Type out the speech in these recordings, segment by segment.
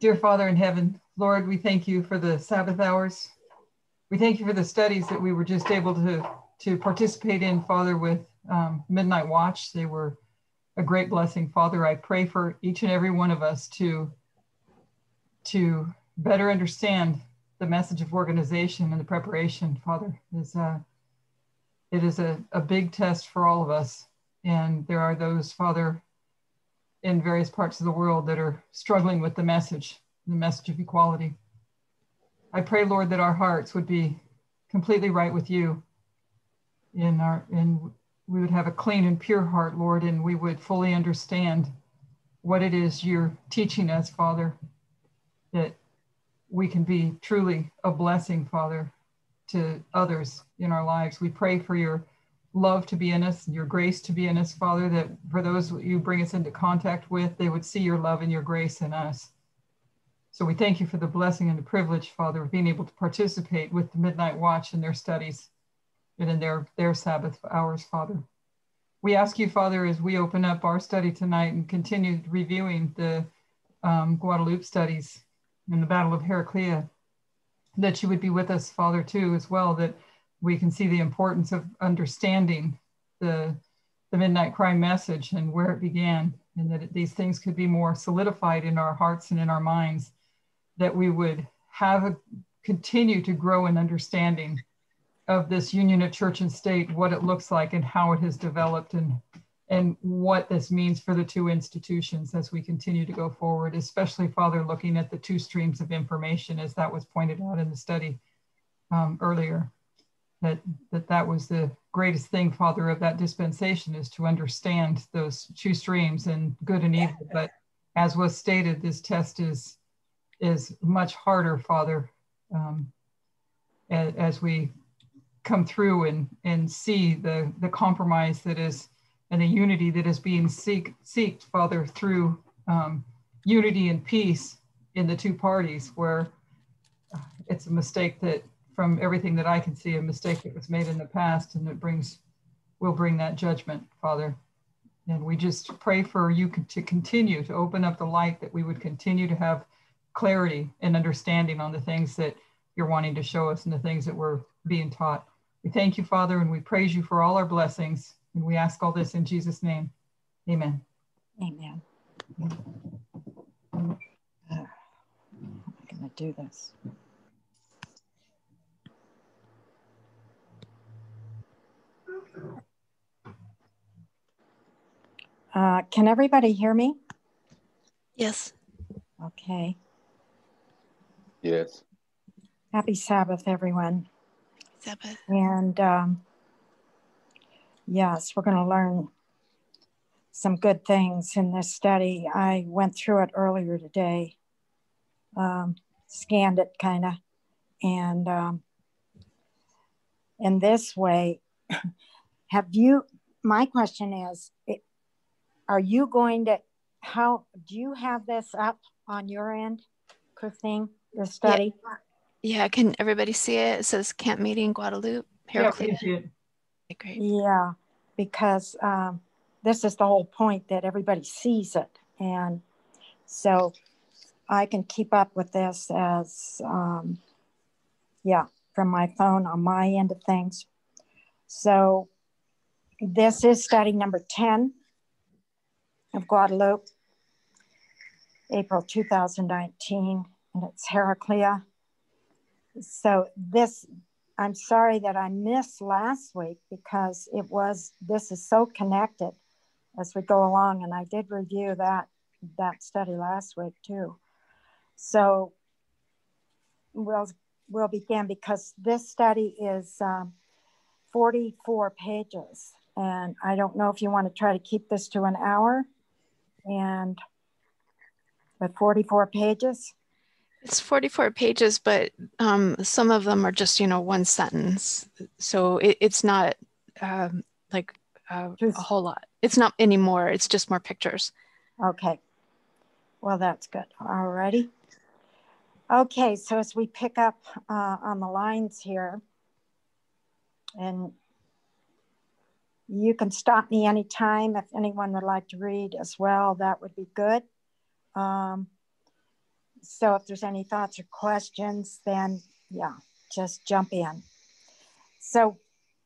Dear Father in heaven, Lord, we thank you for the Sabbath hours. We thank you for the studies that we were just able to participate in, Father, with Midnight Watch. They were a great blessing, Father. I pray for each and every one of us to better understand the message of organization and the preparation, Father. It is a big test for all of us. And there are those, Father, in various parts of the world that are struggling with the message of equality. I pray, Lord, that our hearts would be completely right with you, and we would have a clean and pure heart, Lord, and we would fully understand what it is you're teaching us, Father, that we can be truly a blessing, Father, to others in our lives. We pray for your love to be in us, your grace to be in us, Father, that for those you bring us into contact with, they would see your love and your grace in us. So we thank you for the blessing and the privilege, Father, of being able to participate with the Midnight Watch in their studies and in their Sabbath hours, Father. We ask you, Father, as we open up our study tonight and continue reviewing the Guadeloupe studies and the Battle of Heraclea, that you would be with us, Father, too, as well, that we can see the importance of understanding the Midnight Cry message and where it began, and that these things could be more solidified in our hearts and in our minds, that we would continue to grow in understanding of this union of church and state, what it looks like and how it has developed, and what this means for the two institutions as we continue to go forward, especially, Father, looking at the two streams of information, as that was pointed out in the study earlier. That was the greatest thing, Father, of that dispensation, is to understand those two streams and good and evil. But as was stated, this test is much harder, Father, as we come through and see the compromise that is, and the unity that is being seeked, Father, through unity and peace in the two parties, where it's a mistake that, from everything that I can see, a mistake that was made in the past, and that will bring that judgment, Father. And we just pray for you to continue to open up the light, that we would continue to have clarity and understanding on the things that you're wanting to show us and the things that we're being taught. We thank you, Father, and we praise you for all our blessings. And we ask all this in Jesus' name. Amen. Amen. I'm going to do this. Can everybody hear me? Yes. Okay. Yes. Happy Sabbath, everyone. Sabbath. And yes, we're going to learn some good things in this study. I went through it earlier today, scanned it kind of, and in this way, my question is, are you going to, do you have this up on your end, Christine, the study? Yeah, can everybody see it? It says Camp Meeting Guadeloupe Heraclea. Yeah, Okay, great. Yeah, because this is the whole point, that everybody sees it. And so I can keep up with this as, from my phone on my end of things. So this is study number 10 of Guadeloupe, April 2019, and it's Heraclea. So I'm sorry that I missed last week, because this is so connected as we go along, and I did review that study last week too. So we'll begin, because this study is 44 pages, and I don't know if you want to try to keep this to an hour, and with 44 pages. It's 44 pages, but some of them are just, one sentence. So it's not like a whole lot. It's not anymore. It's just more pictures. Okay. Well, that's good. All righty. Okay, so as we pick up on the lines here, and you can stop me anytime if anyone would like to read as well, that would be good. So if there's any thoughts or questions, then yeah, just jump in. So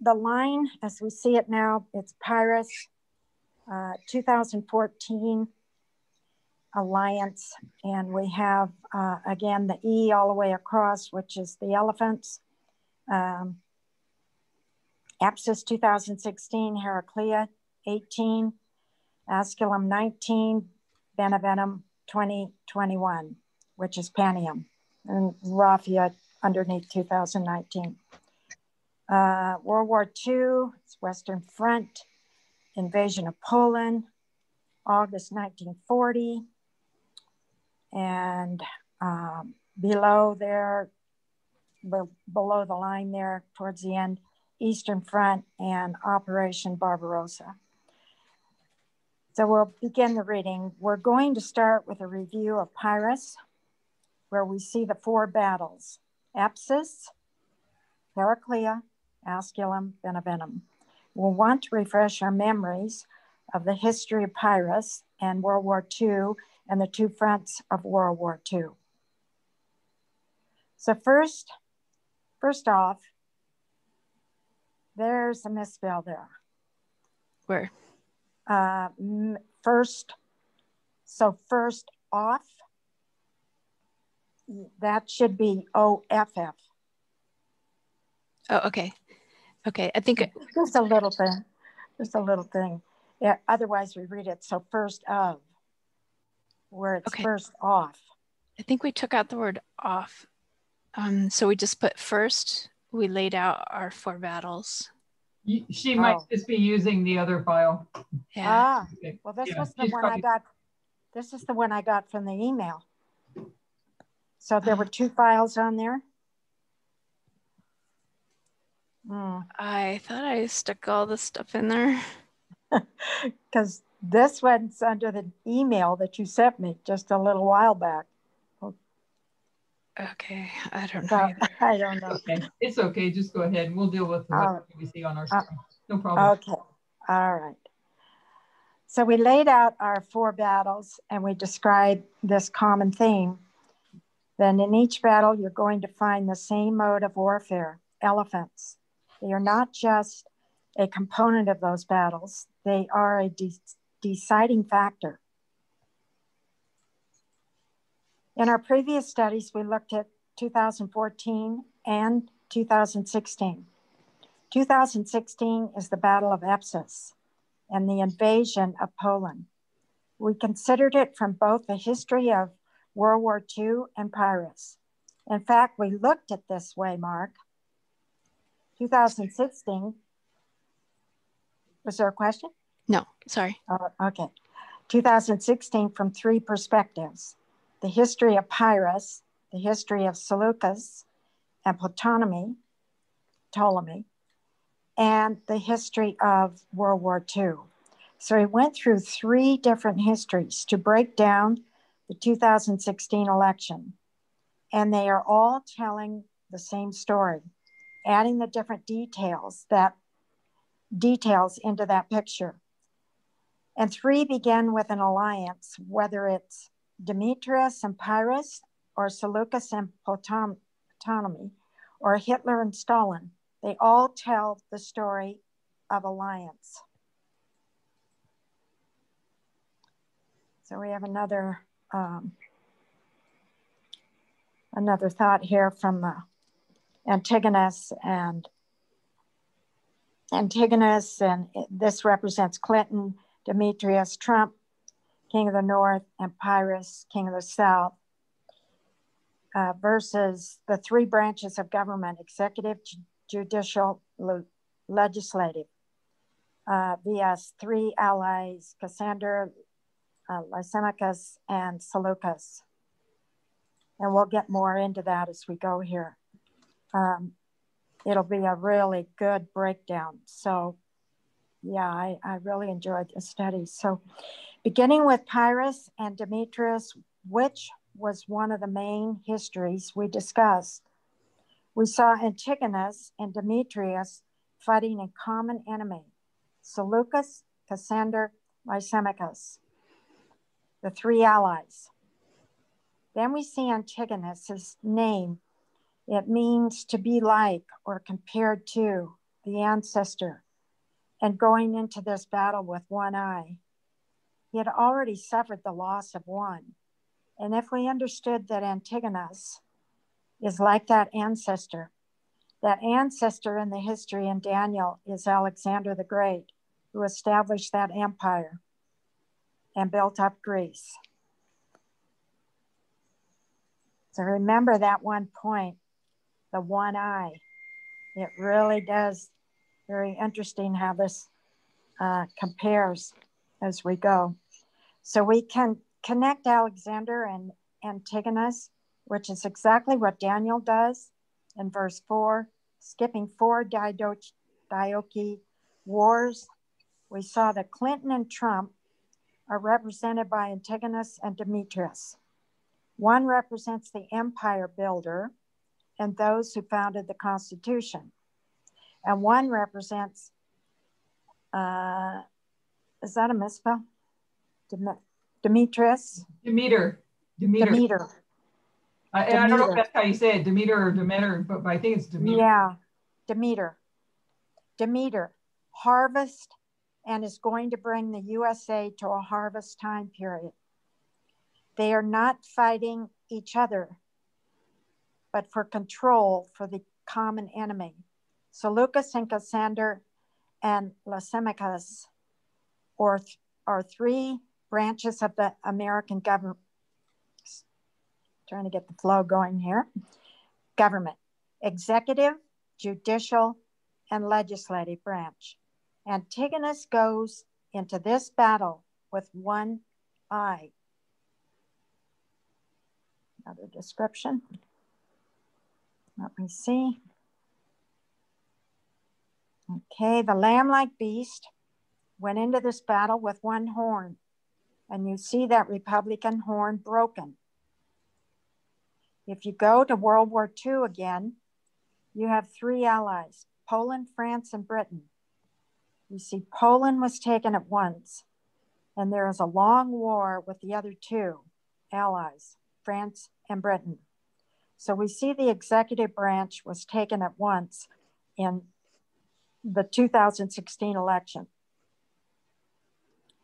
the line, as we see it now, it's Pyrrhus, 2014 alliance. And we have, again, the E all the way across, which is the elephants. Apsis 2016, Heraclea 18, Asculum 19, Benevenum 2021, which is Panium, and Raphia underneath 2019. World War II, it's Western Front, invasion of Poland, August 1940, and below there, below the line there, towards the end, Eastern Front and Operation Barbarossa. So we'll begin the reading. We're going to start with a review of Pyrrhus, where we see the 4 battles: Apsis, Heraclea, Asculum, Benevenum. We'll want to refresh our memories of the history of Pyrrhus and World War II and the 2 fronts of World War II. So first off, there's a misspell there. Where? First off, that should be OFF. Oh, okay. Okay, I think just a little thing. Yeah, otherwise we read it so first of, where it's first off. I think we took out the word off. So we just put first. We laid out our 4 battles. She might just be using the other file. Yeah. Okay. Well, this was the one I got. This is the one I got from the email. So there were 2 files on there. I thought I stuck all the stuff in there. Because this one's under the email that you sent me just a little while back. Okay, I don't know either. I don't know. Okay. It's okay. Just go ahead. We'll deal with what we see on our screen. No problem. Okay. All right. So we laid out our 4 battles and we described this common theme. Then in each battle, you're going to find the same mode of warfare, elephants. They are not just a component of those battles. They are a deciding factor. In our previous studies, we looked at 2014 and 2016. 2016 is the Battle of Apsis and the invasion of Poland. We considered it from both the history of World War II and Pyrrhus. In fact, we looked at this way, Mark. 2016, was there a question? No, sorry. Okay. 2016 from 3 perspectives: the history of Pyrrhus, the history of Seleucus and Ptolemy, and the history of World War II. So he went through 3 different histories to break down the 2016 election. And they are all telling the same story, adding the different details into that picture. And 3 begin with an alliance, whether it's Demetrius and Pyrrhus, or Seleucus and Ptolemy, or Hitler and Stalin. They all tell the story of alliance. So we have another thought here from Antigonus, and this represents Clinton, Demetrius, Trump, King of the North, and Pyrrhus, King of the South, versus the 3 branches of government: executive, judicial, legislative, vs 3 allies: Cassander, Lysimachus, and Seleucus. And we'll get more into that as we go here. It'll be a really good breakdown. So yeah, I really enjoyed this study. So beginning with Pyrrhus and Demetrius, which was one of the main histories we discussed, we saw Antigonus and Demetrius fighting a common enemy: Seleucus, Cassander, Lysimachus, the 3 allies. Then we see Antigonus's name. It means to be like or compared to the ancestor, and going into this battle with one eye. He had already suffered the loss of one. And if we understood that Antigonus is like that ancestor in the history in Daniel is Alexander the Great, who established that empire and built up Greece. So remember that one point, the one eye. It really does, very interesting how this compares as we go. So we can connect Alexander and Antigonus, which is exactly what Daniel does in verse 4, skipping 4 Diadochi wars. We saw that Clinton and Trump are represented by Antigonus and Demetrius. One represents the empire builder and those who founded the Constitution. And one represents, is that a misspell? Demetrius? Demeter. I don't know if that's how you say it, Demeter or Demeter, but I think it's Demeter. Yeah, Demeter, harvest, and is going to bring the USA to a harvest time period. They are not fighting each other, but for control for the common enemy. Seleucus and Cassander and Lysimachus are 3 branches of the American government. Trying to get the flow going here. Government, executive, judicial, and legislative branch. Antigonus goes into this battle with one eye. Another description. Let me see. Okay, the lamb-like beast went into this battle with one horn, and you see that Republican horn broken. If you go to World War II again, you have 3 allies, Poland, France, and Britain. You see Poland was taken at once, and there is a long war with the other 2 allies, France and Britain. So we see the executive branch was taken at once in the 2016 election.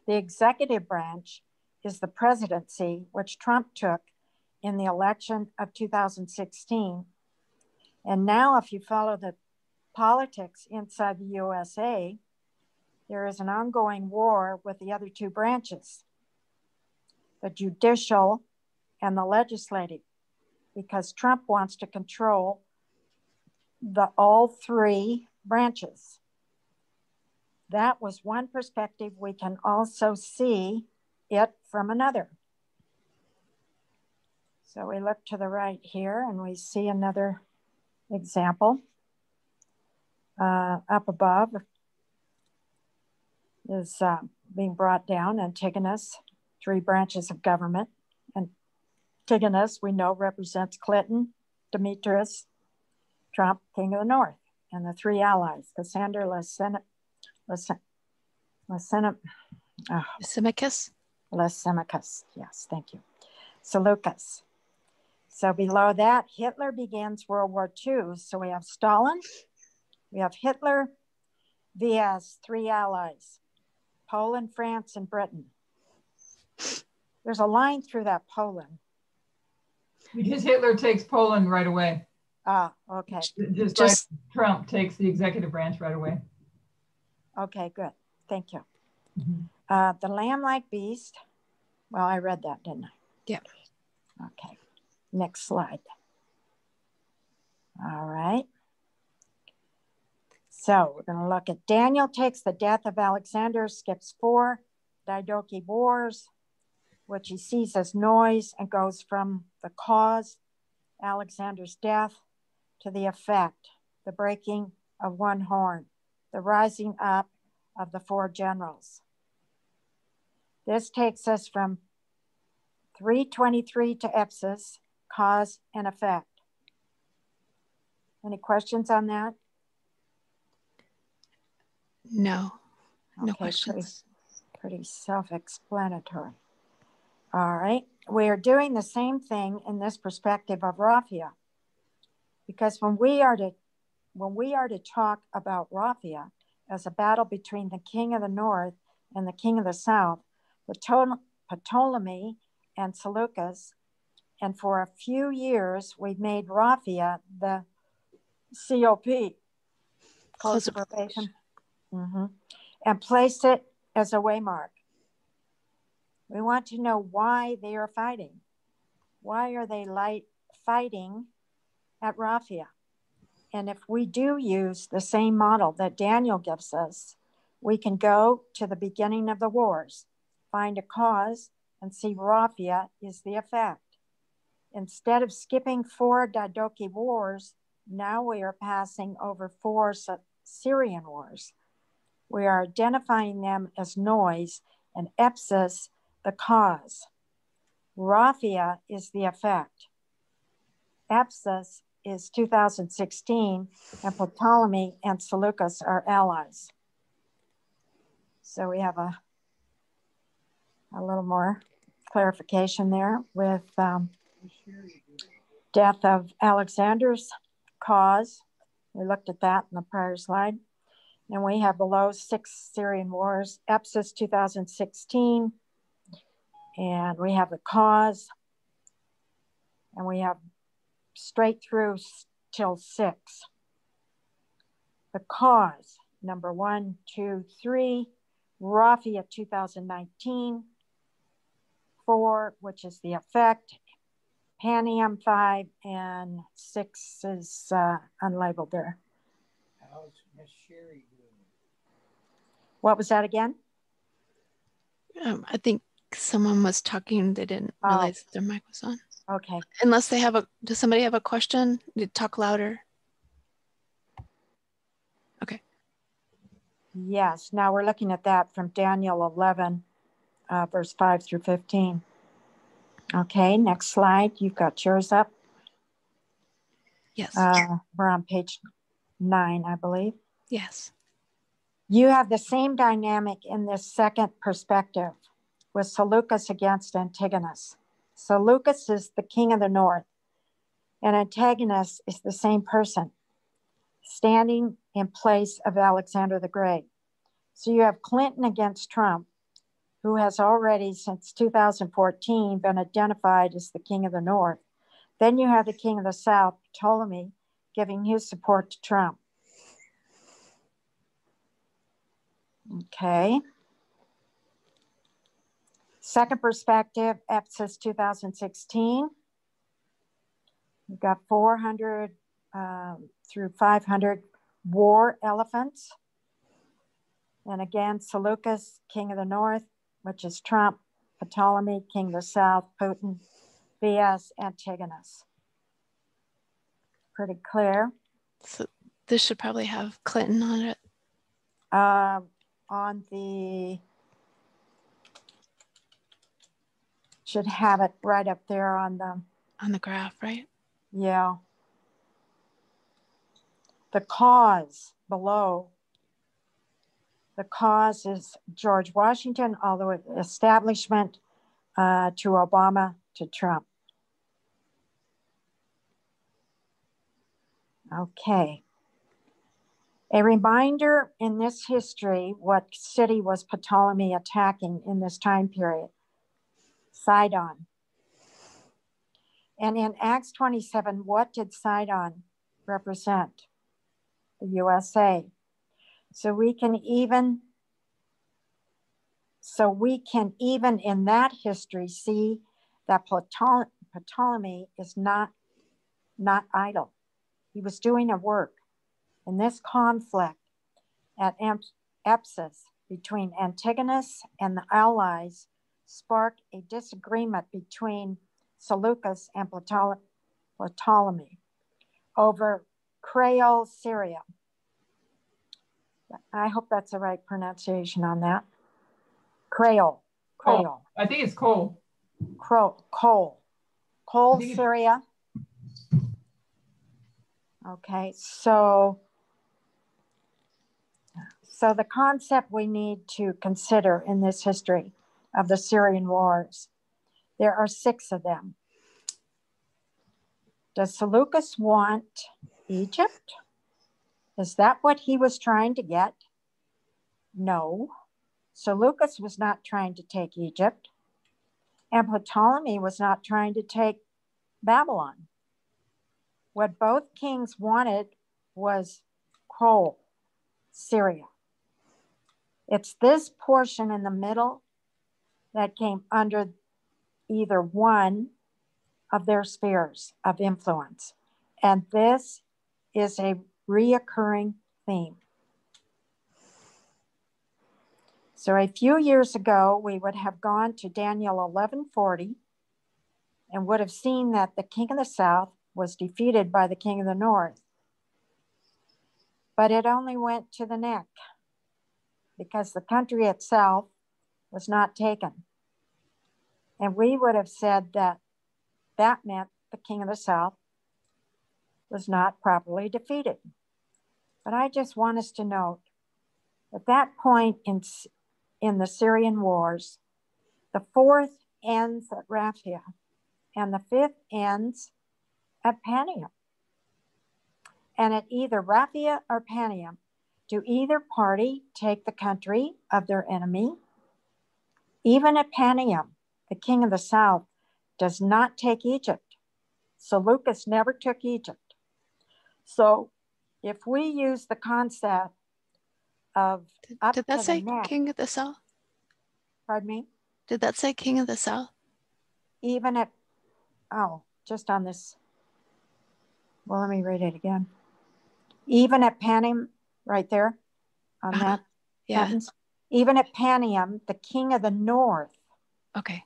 The executive branch is the presidency, which Trump took in the election of 2016. And now if you follow the politics inside the USA, there is an ongoing war with the other 2 branches, the judicial and the legislative, because Trump wants to control all 3 branches. That was one perspective. We can also see it from another. So we look to the right here and we see another example. Up above is being brought down, Antigonus, 3 branches of government. Antigonus, we know, represents Clinton, Demetrius, Trump, King of the North, and the 3 allies, Cassander, Lysimachus, yes, thank you. Seleucus. So below that, Hitler begins World War II. So we have Stalin, we have Hitler, vs. 3 allies, Poland, France, and Britain. There's a line through that Poland. Because Hitler takes Poland right away. Ah, okay. Just like Trump takes the executive branch right away. Okay, good. Thank you. Mm-hmm. The lamb-like beast. Well, I read that, didn't I? Yeah. Okay. Next slide. All right. So we're going to look at Daniel takes the death of Alexander, skips 4 Diadochi wars, which he sees as noise, and goes from the cause, Alexander's death, to the effect, the breaking of one horn, the rising up of the 4 generals. This takes us from 323 to Ephesus, cause and effect. Any questions on that? No, no Okay, questions. Pretty self-explanatory. All right, we are doing the same thing in this perspective of Raphia, because when we are to talk about Raphia as a battle between the king of the north and the king of the south, Ptolemy and Seleucus, and for a few years we made Raphia the COP, close of probation, and placed it as a waymark. We want to know why they are fighting. Why are they fighting at Raphia? And if we do use the same model that Daniel gives us, we can go to the beginning of the wars, find a cause, and see Raphia is the effect. Instead of skipping 4 Diadochi wars, now we are passing over 4 Syrian wars. We are identifying them as noise and Epsis the cause. Raphia is the effect. Epsis is 2016, and Ptolemy and Seleucus are allies. So we have a little more clarification there with death of Alexander's cause. We looked at that in the prior slide. And we have below 6 Syrian wars, Epsis 2016, and we have the cause, and we have straight through till 6. The cause, number 1, 2, 3, Raphia 2019, 4, which is the effect, Panium 5, and 6 is unlabeled there. How's Miss Sherry doing? What was that again? I think someone was talking. They didn't realize their mic was on. Okay. Unless they have does somebody have a question? You talk louder. Okay. Yes, now we're looking at that from Daniel 11, verse 5 through 15. Okay, next slide. You've got yours up. Yes. We're on page 9, I believe. Yes. You have the same dynamic in this second perspective with Seleucus against Antigonus. Seleucus is the king of the north, and Antigonus is the same person, standing in place of Alexander the Great. So you have Clinton against Trump, who has already since 2014 been identified as the king of the north. Then you have the king of the south, Ptolemy, giving his support to Trump. Okay. Second perspective, Epsis 2016. We've got 400 through 500 war elephants. And again, Seleucus, king of the north, which is Trump, Ptolemy, king of the south, Putin, vs. Antigonus. Pretty clear. So this should probably have Clinton on it. On the, should have it right up there on the graph, right? Yeah. The cause below. The cause is George Washington, all the way to establishment to Obama to Trump. Okay. A reminder in this history, what city was Ptolemy attacking in this time period? Sidon. And in Acts 27, what did Sidon represent? The USA. So we can even in that history see that Ptolemy is not idle. He was doing a work. In this conflict at Epsis between Antigonus and the allies sparked a disagreement between Seleucus and Ptolemy over Creole, Syria. I hope that's the right pronunciation on that. Creole. Oh, I think it's coal. Coal, Syria. Okay, so the concept we need to consider in this history of the Syrian wars There are 6 of them. Does Seleucus want Egypt? Is that what he was trying to get? No. Seleucus was not trying to take Egypt, and Ptolemy was not trying to take Babylon. What both kings wanted was Kol, Syria. It's this portion in the middle that came under either one of their spheres of influence. And this is a reoccurring theme. So a few years ago, we would have gone to Daniel 11:40 and would have seen that the king of the south was defeated by the king of the north. But it only went to the neck because the country itself was not taken. And we would have said that that meant the king of the south was not properly defeated. But I just want us to note at that point in the Syrian wars, the 4th ends at Raphia and the 5th ends at Panium. And at either Raphia or Panium, do either party take the country of their enemy? Even at Panium, the king of the south does not take Egypt. Seleucus never took Egypt. So if we use the concept of up Did that to say the neck, king of the south? pardon me? Did that say king of the south? Even at, oh, just on this, well, let me read it again. Even at Panium, right there on that sentence, even at Panium, the king of the north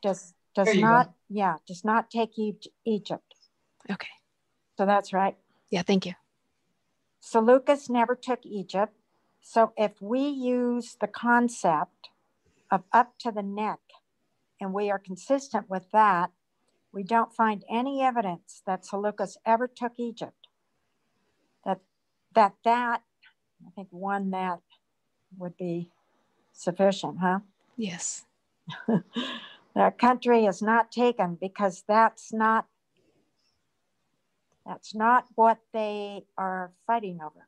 does not take Egypt. Okay. So that's right. Yeah, thank you. Seleucus never took Egypt. So if we use the concept of up to the neck and we are consistent with that, we don't find any evidence that Seleucus ever took Egypt. That I think one that would be sufficient, huh? Yes. That country is not taken because that's not what they are fighting over.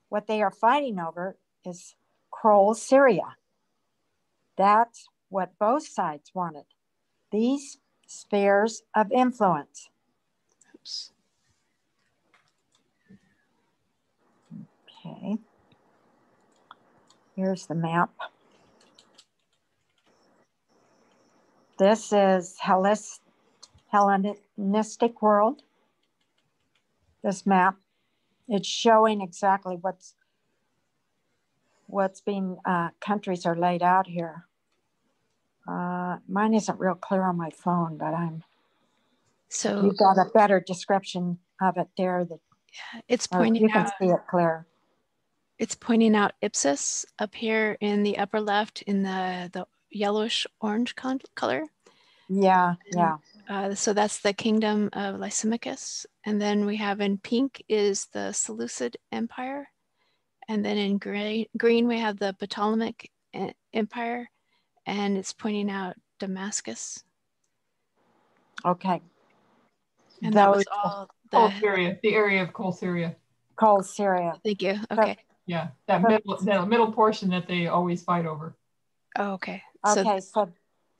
What they are fighting over is Kol, Syria. That's what both sides wanted. These spheres of influence. Oops. Okay. Here's the map. This is Hellenistic world. This map, it's showing exactly what's being, countries are laid out here. Mine isn't real clear on my phone, but So you've got a better description of it there. That it's pointing you can out, see it clear. It's pointing out Ipsus up here in the upper left in the yellowish orange color. Yeah, and, yeah. So that's the kingdom of Lysimachus. And then we have in pink is the Seleucid Empire. And then in green we have the Ptolemaic Empire. And it's pointing out Damascus. Okay. And that was all Kol Syria, the area of Kol Syria. Kol Syria. Thank you. Okay. Yeah, that middle portion that they always fight over. Oh, okay. Okay, so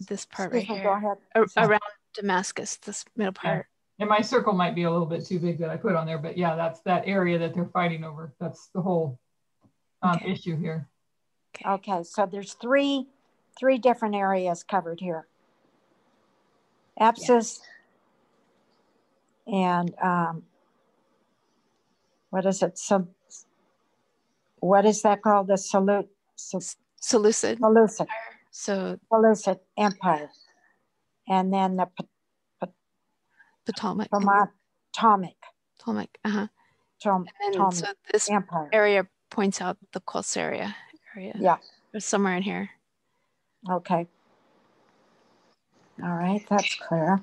this part right here. Go ahead. Around Damascus, this middle part. Yeah. And my circle might be a little bit too big that I put on there, but yeah, that's that area that they're fighting over. That's the whole issue here. Okay, so there's three different areas covered here. Ephesus and what is it? So what is that called? The Seleucid. Seleucid. So Seleucid Empire. And then the Ptolemaic. And so this Empire. area points out the Kol Syria area. Yeah. There's somewhere in here. Okay. All right, that's clear.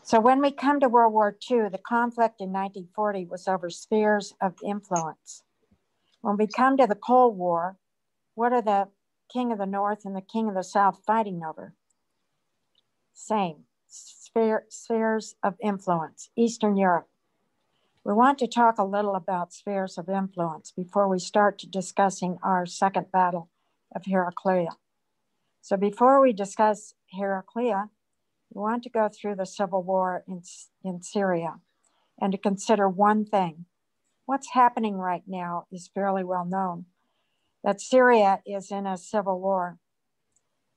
So when we come to World War II, the conflict in 1940 was over spheres of influence. When we come to the Cold War, what are the King of the North and the King of the South fighting over? same. Spheres of influence, Eastern Europe. We want to talk a little about spheres of influence before we start discussing our second battle of Heraclea. So before we discuss Heraclea, we want to go through the civil war in Syria and to consider one thing. What's happening right now is fairly well known, that Syria is in a civil war.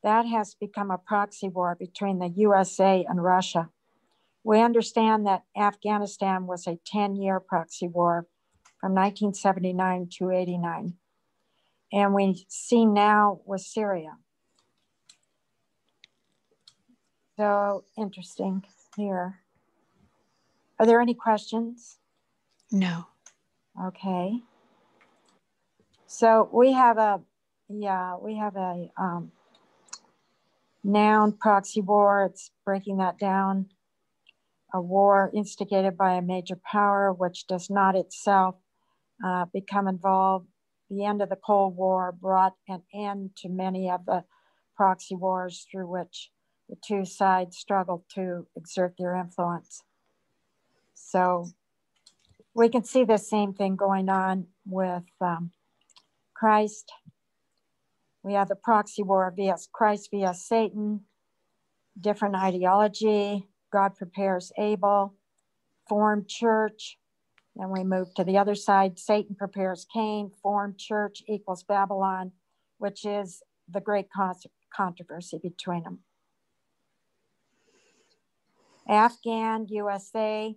That has become a proxy war between the USA and Russia. We understand that Afghanistan was a 10-year proxy war from 1979 to 89. And we see now with Syria. So interesting here. Are there any questions? No. Okay. So we have a noun proxy war. It's breaking that down. A war instigated by a major power, which does not itself become involved. The end of the Cold War brought an end to many of the proxy wars through which the two sides struggled to exert their influence. So we can see the same thing going on with Christ. We have the proxy war via Christ via Satan, different ideology, God prepares Abel, formed church. Then we move to the other side, Satan prepares Cain, formed church equals Babylon, which is the great controversy between them. Afghan, USA,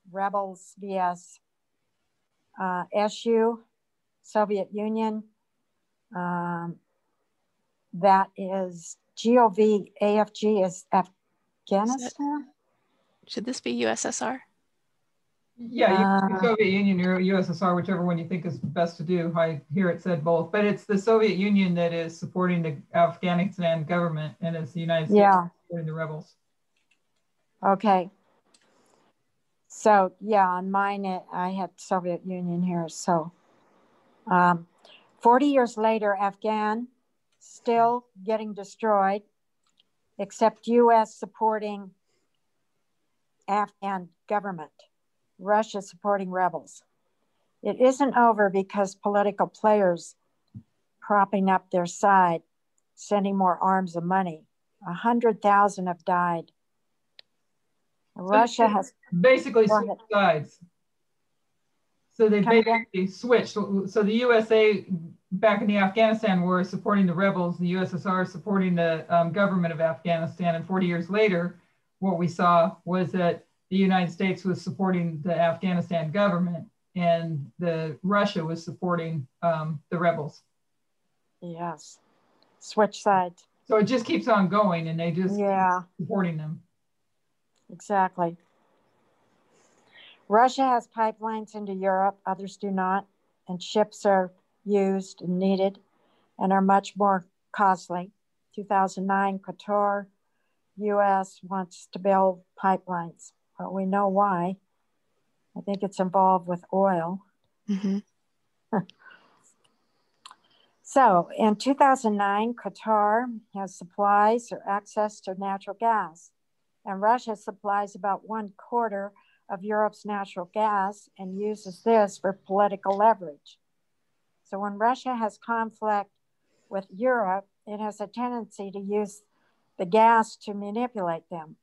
rebels vs. SU, Soviet Union. That is GOV, AFG is Afghanistan. Should this be USSR? Yeah, Soviet Union or USSR, whichever one you think is best to do. I hear it said both, but it's the Soviet Union that is supporting the Afghanistan government, and it's the United States supporting the rebels. Okay. So yeah, on mine, I had Soviet Union here. So 40 years later, Afghan still getting destroyed, except US supporting Afghan government, Russia supporting rebels. It isn't over because political players propping up their side, sending more arms and money. 100,000 have died. Russia has basically switched sides. So they basically switched. So the USA back in the Afghanistan war is supporting the rebels. The USSR is supporting the government of Afghanistan. And 40 years later, what we saw was that the United States was supporting the Afghanistan government, and Russia was supporting the rebels. Yes, switch sides. So it just keeps on going, and they just keep supporting them. Exactly. Russia has pipelines into Europe, others do not, and ships are used and needed and are much more costly. 2009, Qatar, US wants to build pipelines, but we know why. I think it's involved with oil. Mm-hmm. So in 2009, Qatar has supplies or access to natural gas, and Russia supplies about 1/4 of Europe's natural gas and uses this for political leverage. So when Russia has conflict with Europe, it has a tendency to use the gas to manipulate them,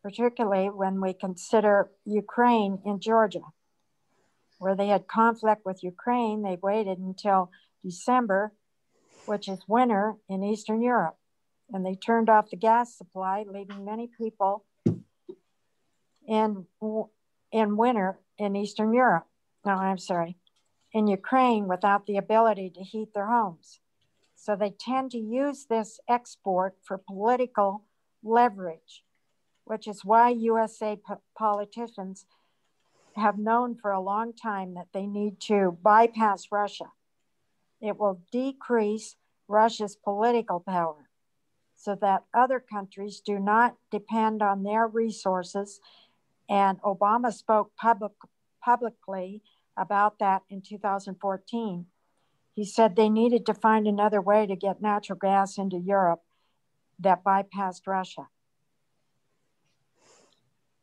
particularly when we consider Ukraine and Georgia, where they had conflict with Ukraine. They waited until December, which is winter in Eastern Europe, and they turned off the gas supply, leaving many people in winter in Eastern Europe. No, I'm sorry, in Ukraine without the ability to heat their homes. So they tend to use this export for political leverage, which is why USA politicians have known for a long time that they need to bypass Russia. It will decrease Russia's political power so that other countries do not depend on their resources. And Obama spoke publicly about that in 2014. He said they needed to find another way to get natural gas into Europe that bypassed Russia.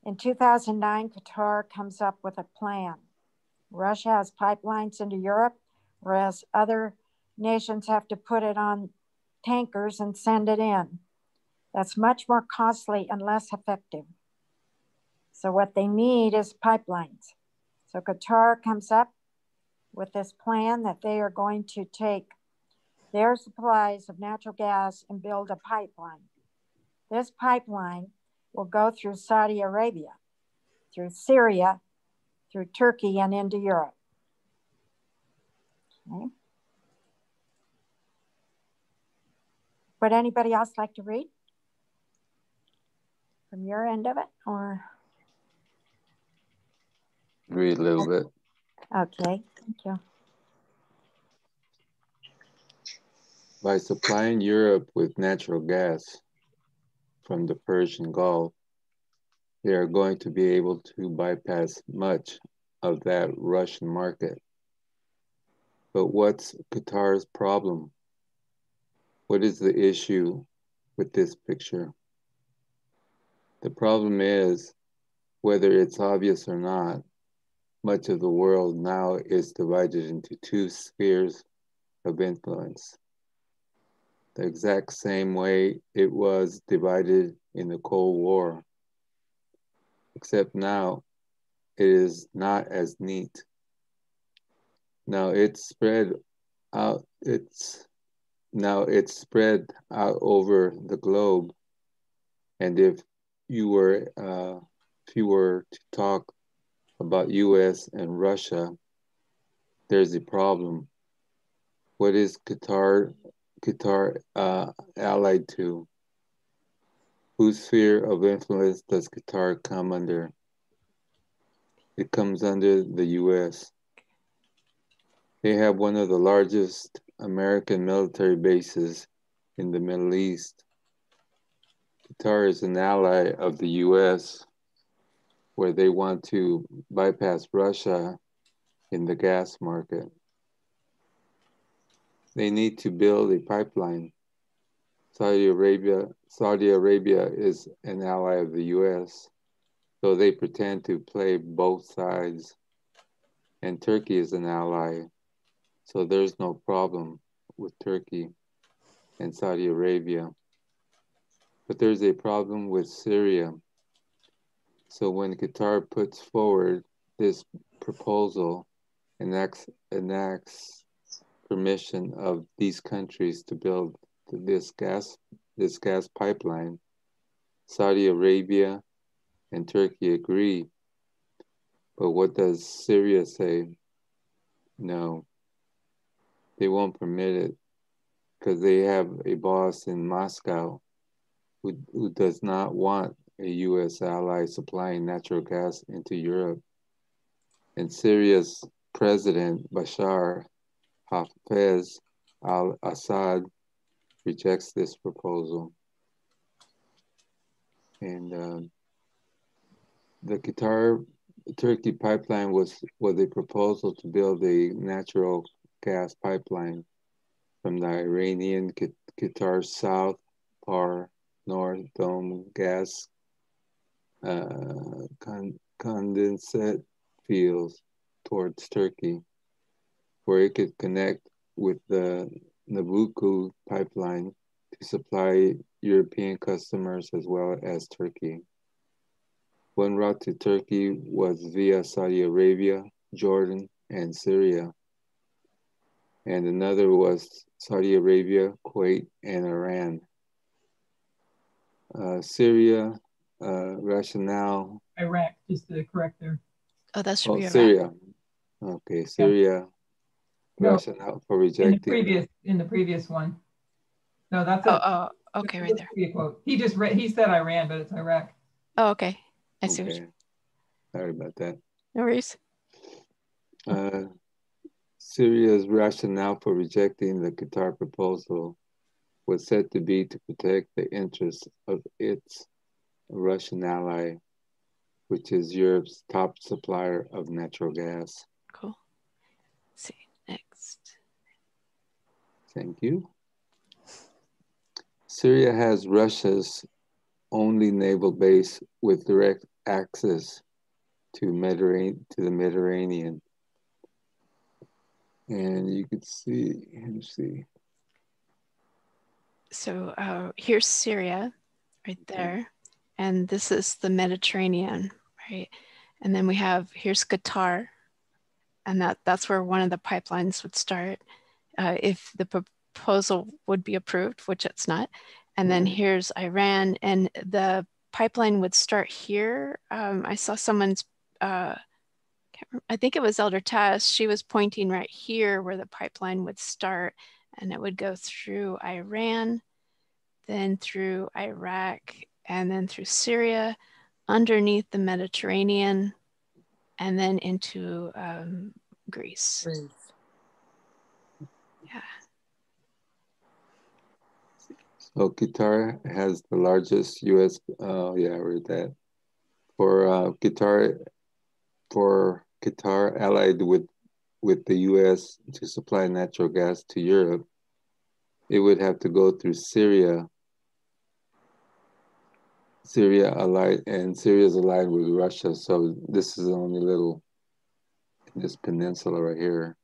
In 2009, Qatar comes up with a plan. Russia has pipelines into Europe, whereas other nations have to put it on tankers and send it in. That's much more costly and less effective. So what they need is pipelines. So Qatar comes up with this plan that they are going to take their supplies of natural gas and build a pipeline. This pipeline will go through Saudi Arabia, through Syria, through Turkey, and into Europe. Okay. Would anybody else like to read from your end of it, or? Read a little bit. Okay, thank you. By supplying Europe with natural gas from the Persian Gulf, they are going to be able to bypass much of that Russian market. But what's Qatar's problem? What is the issue with this picture? The problem is, whether it's obvious or not, much of the world now is divided into two spheres of influence. The exact same way it was divided in the Cold War, except now it is not as neat. Now it's spread out. It's spread out over the globe, and if you were to talk about U.S. and Russia, there's a problem. What is Qatar allied to? Whose sphere of influence does Qatar come under? It comes under the U.S. They have one of the largest American military bases in the Middle East. Qatar is an ally of the U.S. where they want to bypass Russia in the gas market. They need to build a pipeline. Saudi Arabia is an ally of the U.S., so they pretend to play both sides. And Turkey is an ally, so there's no problem with Turkey and Saudi Arabia. But there's a problem with Syria. So when Qatar puts forward this proposal and enacts permission of these countries to build this gas pipeline, Saudi Arabia and Turkey agree. But what does Syria say? No, they won't permit it because they have a boss in Moscow who does not want a U.S. ally supplying natural gas into Europe. And Syria's president, Bashar Hafez al-Assad, rejects this proposal. And the Qatar-Turkey pipeline was a proposal to build a natural gas pipeline from the Iranian Qatar South Par North Dome gas condensate fields towards Turkey, where it could connect with the Nabucco pipeline to supply European customers as well as Turkey. One route to Turkey was via Saudi Arabia, Jordan, and Syria. And another was Saudi Arabia, Kuwait, and Iran. Syria, rationale. Iraq, just to correct there. Oh, that should be Iraq. Syria. Okay, Syria. No, rationale for rejecting. In the previous one. No, that's okay, right there. A quote. He said Iran, but it's Iraq. Oh, okay. I see. Okay. Sorry about that. No worries. Syria's rationale for rejecting the Qatar proposal was said to be to protect the interests of its Russian ally, which is Europe's top supplier of natural gas. Cool. Let's see, next. Thank you. Syria has Russia's only naval base with direct access to the Mediterranean. And you could see, let's see. So here's Syria right there. And this is the Mediterranean, right? And then here's Qatar. And that's where one of the pipelines would start if the proposal would be approved, which it's not. And then here's Iran, and the pipeline would start here. I saw someone's, I think it was Elder Tess, she was pointing right here where the pipeline would start, and it would go through Iran, then through Iraq, and then through Syria, underneath the Mediterranean, and then into Greece. Yeah. So Qatar has the largest U.S. Yeah, I read that. For Qatar allied with the U.S. to supply natural gas to Europe, it would have to go through Syria. Syria's allied with Russia, so this is only this peninsula right here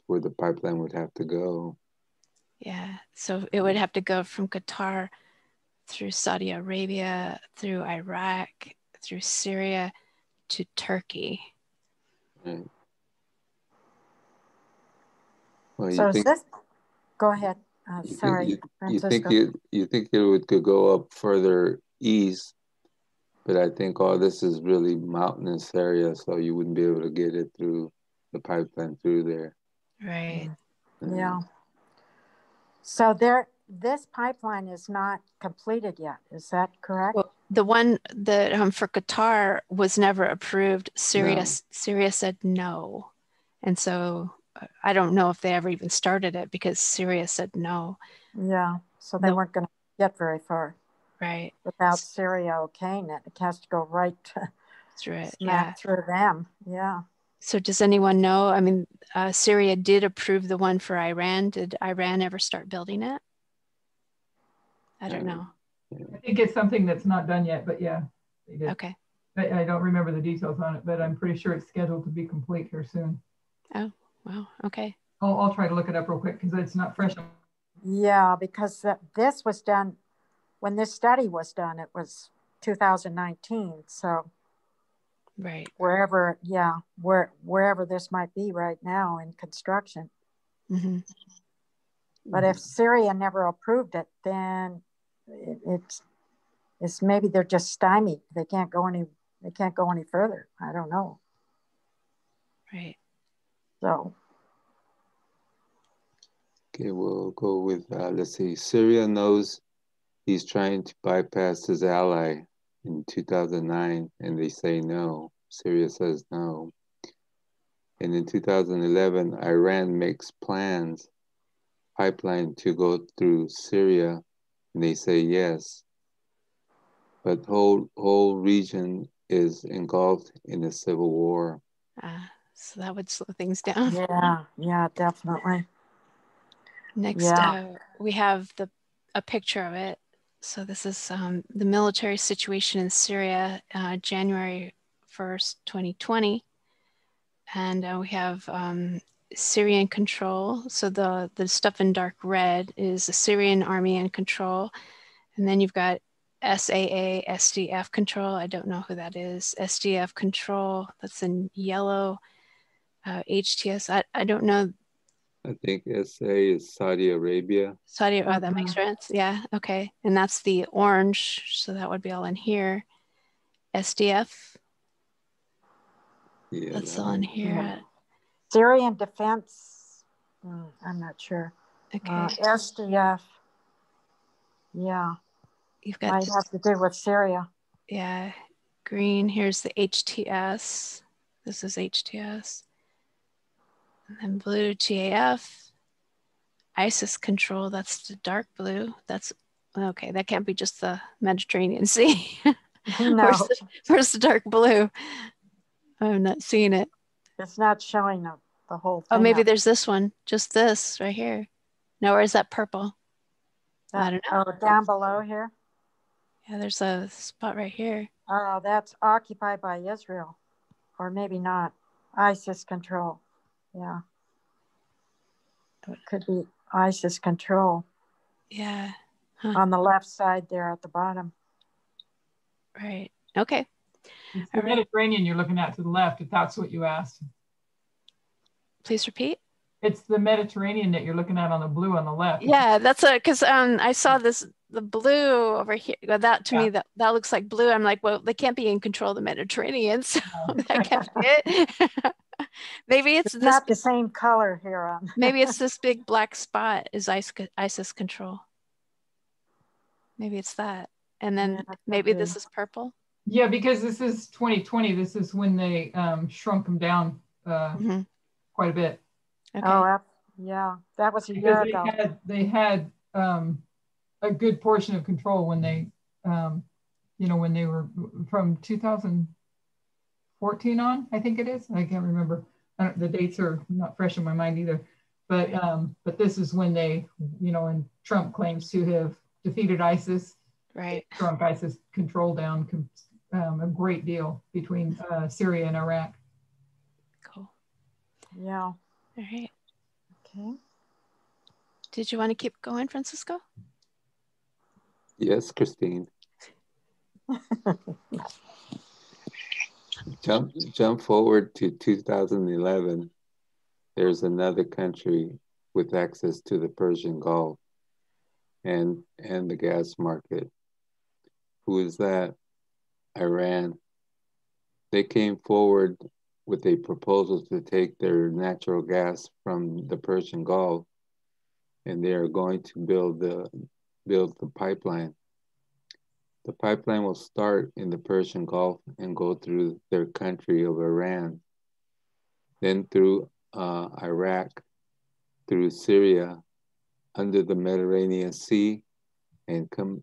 where the pipeline would have to go. Yeah, so it would have to go from Qatar through Saudi Arabia, through Iraq, through Syria to Turkey. Right. Well, So is this, go ahead. Sorry, Francisco. You think it could go up further east, but I think all this is really mountainous area, so you wouldn't be able to get it through the pipeline through there. Right. Yeah. So this pipeline is not completed yet. Is that correct? Well, the one that for Qatar was never approved. Syria said no, and so I don't know if they ever even started it because Syria said no. Yeah. So they weren't going to get very far. Right. Without Syria okaying it, it has to go right through it. Through them. Yeah. So does anyone know? I mean, Syria did approve the one for Iran. Did Iran ever start building it? I don't know. I think it's something that's not done yet, but yeah, they did. Okay. I don't remember the details on it, but I'm pretty sure it's scheduled to be complete here soon. Oh, wow. Okay. I'll try to look it up real quick because it's not fresh. Yeah, because this was done, when this study was done, it was 2019. So right. Wherever this might be right now in construction. Mm-hmm. But if Syria never approved it, then it's maybe they're just stymied. They can't go any further. I don't know. Right. So. Okay, we'll go with, let's see, Syria knows he's trying to bypass his ally in 2009, and they say no. Syria says no. And in 2011, Iran makes pipeline to go through Syria, and they say yes. But whole region is engulfed in a civil war. So that would slow things down. Yeah, definitely. Next, we have a picture of it. So this is the military situation in Syria, January 1st, 2020. And we have Syrian control. So the stuff in dark red is the Syrian army in control. And then you've got SAA, SDF control. I don't know who that is. SDF control, that's in yellow. HTS, I don't know. I think SA is Saudi Arabia. That makes sense. Yeah, okay. And that's the orange, so that would be all in here. SDF. Yeah, that's all in here. Yeah. Syrian defense. I'm not sure. Okay. SDF. Yeah. You've got. Might have to do with Syria. Yeah. Green. Here's the HTS. This is HTS. And then blue, TAF. ISIS control. That's the dark blue. That's okay. That can't be just the Mediterranean Sea. No. Where's the dark blue? I'm not seeing it. It's not showing the whole thing. Oh, maybe there's this one. Just this right here. No, where's that purple? I don't know. Oh, down below here? Yeah, there's a spot right here. Oh, that's occupied by Israel, or maybe not. ISIS control. Yeah. It could be ISIS control. Yeah. Huh. On the left side there at the bottom. Right. Okay. It's the Mediterranean you're looking at to the left, if that's what you asked. Please repeat. It's the Mediterranean that you're looking at on the blue on the left. Yeah, that's because I saw the blue over here. That to me, that looks like blue. I'm like, well, they can't be in control of the Mediterranean, so that can't be it. Maybe it's this, not the same color here. Maybe it's this big black spot is ISIS control. Maybe it's that. And then maybe this is purple. Yeah, because this is 2020. This is when they shrunk them down quite a bit. Okay. Oh, yeah, that was a year ago. They had a good portion of control when they, when they were from 2014 on, I think it is. I can't remember. The dates are not fresh in my mind either. But this is when they, and Trump claims to have defeated ISIS. Right. Shrunk ISIS control down a great deal between Syria and Iraq. Cool. Yeah. All right. Okay. Did you want to keep going, Francisco? Yes, Christine. Jump forward to 2011. There's another country with access to the Persian Gulf and the gas market. Who is that? Iran. They came forward with a proposal to take their natural gas from the Persian Gulf, and they are going to build the pipeline. The pipeline will start in the Persian Gulf and go through their country of Iran, then through Iraq, through Syria, under the Mediterranean Sea, and come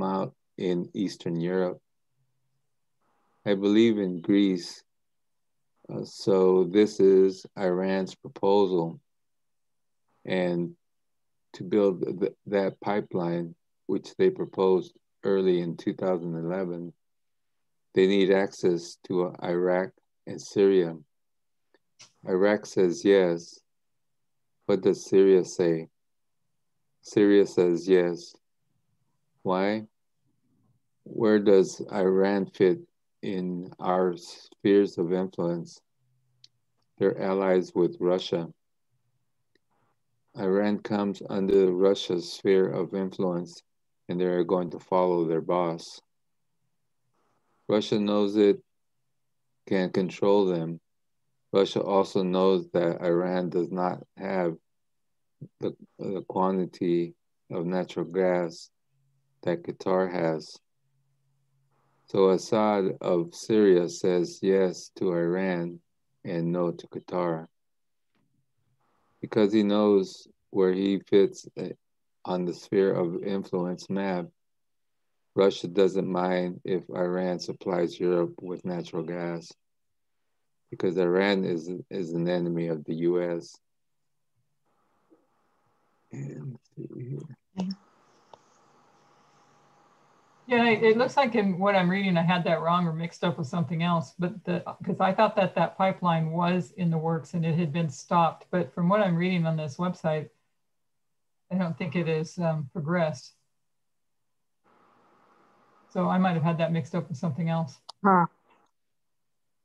out in Eastern Europe. I believe in Greece. So this is Iran's proposal. And to build that pipeline, which they proposed early in 2011, they need access to Iraq and Syria. Iraq says yes. What does Syria say? Syria says yes. Why? Where does Iran fit in our spheres of influence? They're allies with Russia. Iran comes under Russia's sphere of influence, and they're going to follow their boss. Russia knows it can control them. Russia also knows that Iran does not have the quantity of natural gas that Qatar has. So Assad of Syria says yes to Iran and no to Qatar, because he knows where he fits on the sphere of influence map. Russia doesn't mind if Iran supplies Europe with natural gas, because Iran is an enemy of the US. And let's see here. Yeah, it looks like in what I'm reading, I had that wrong or mixed up with something else, but because I thought that pipeline was in the works and it had been stopped. But from what I'm reading on this website, I don't think it is progressed. So I might have had that mixed up with something else. Huh.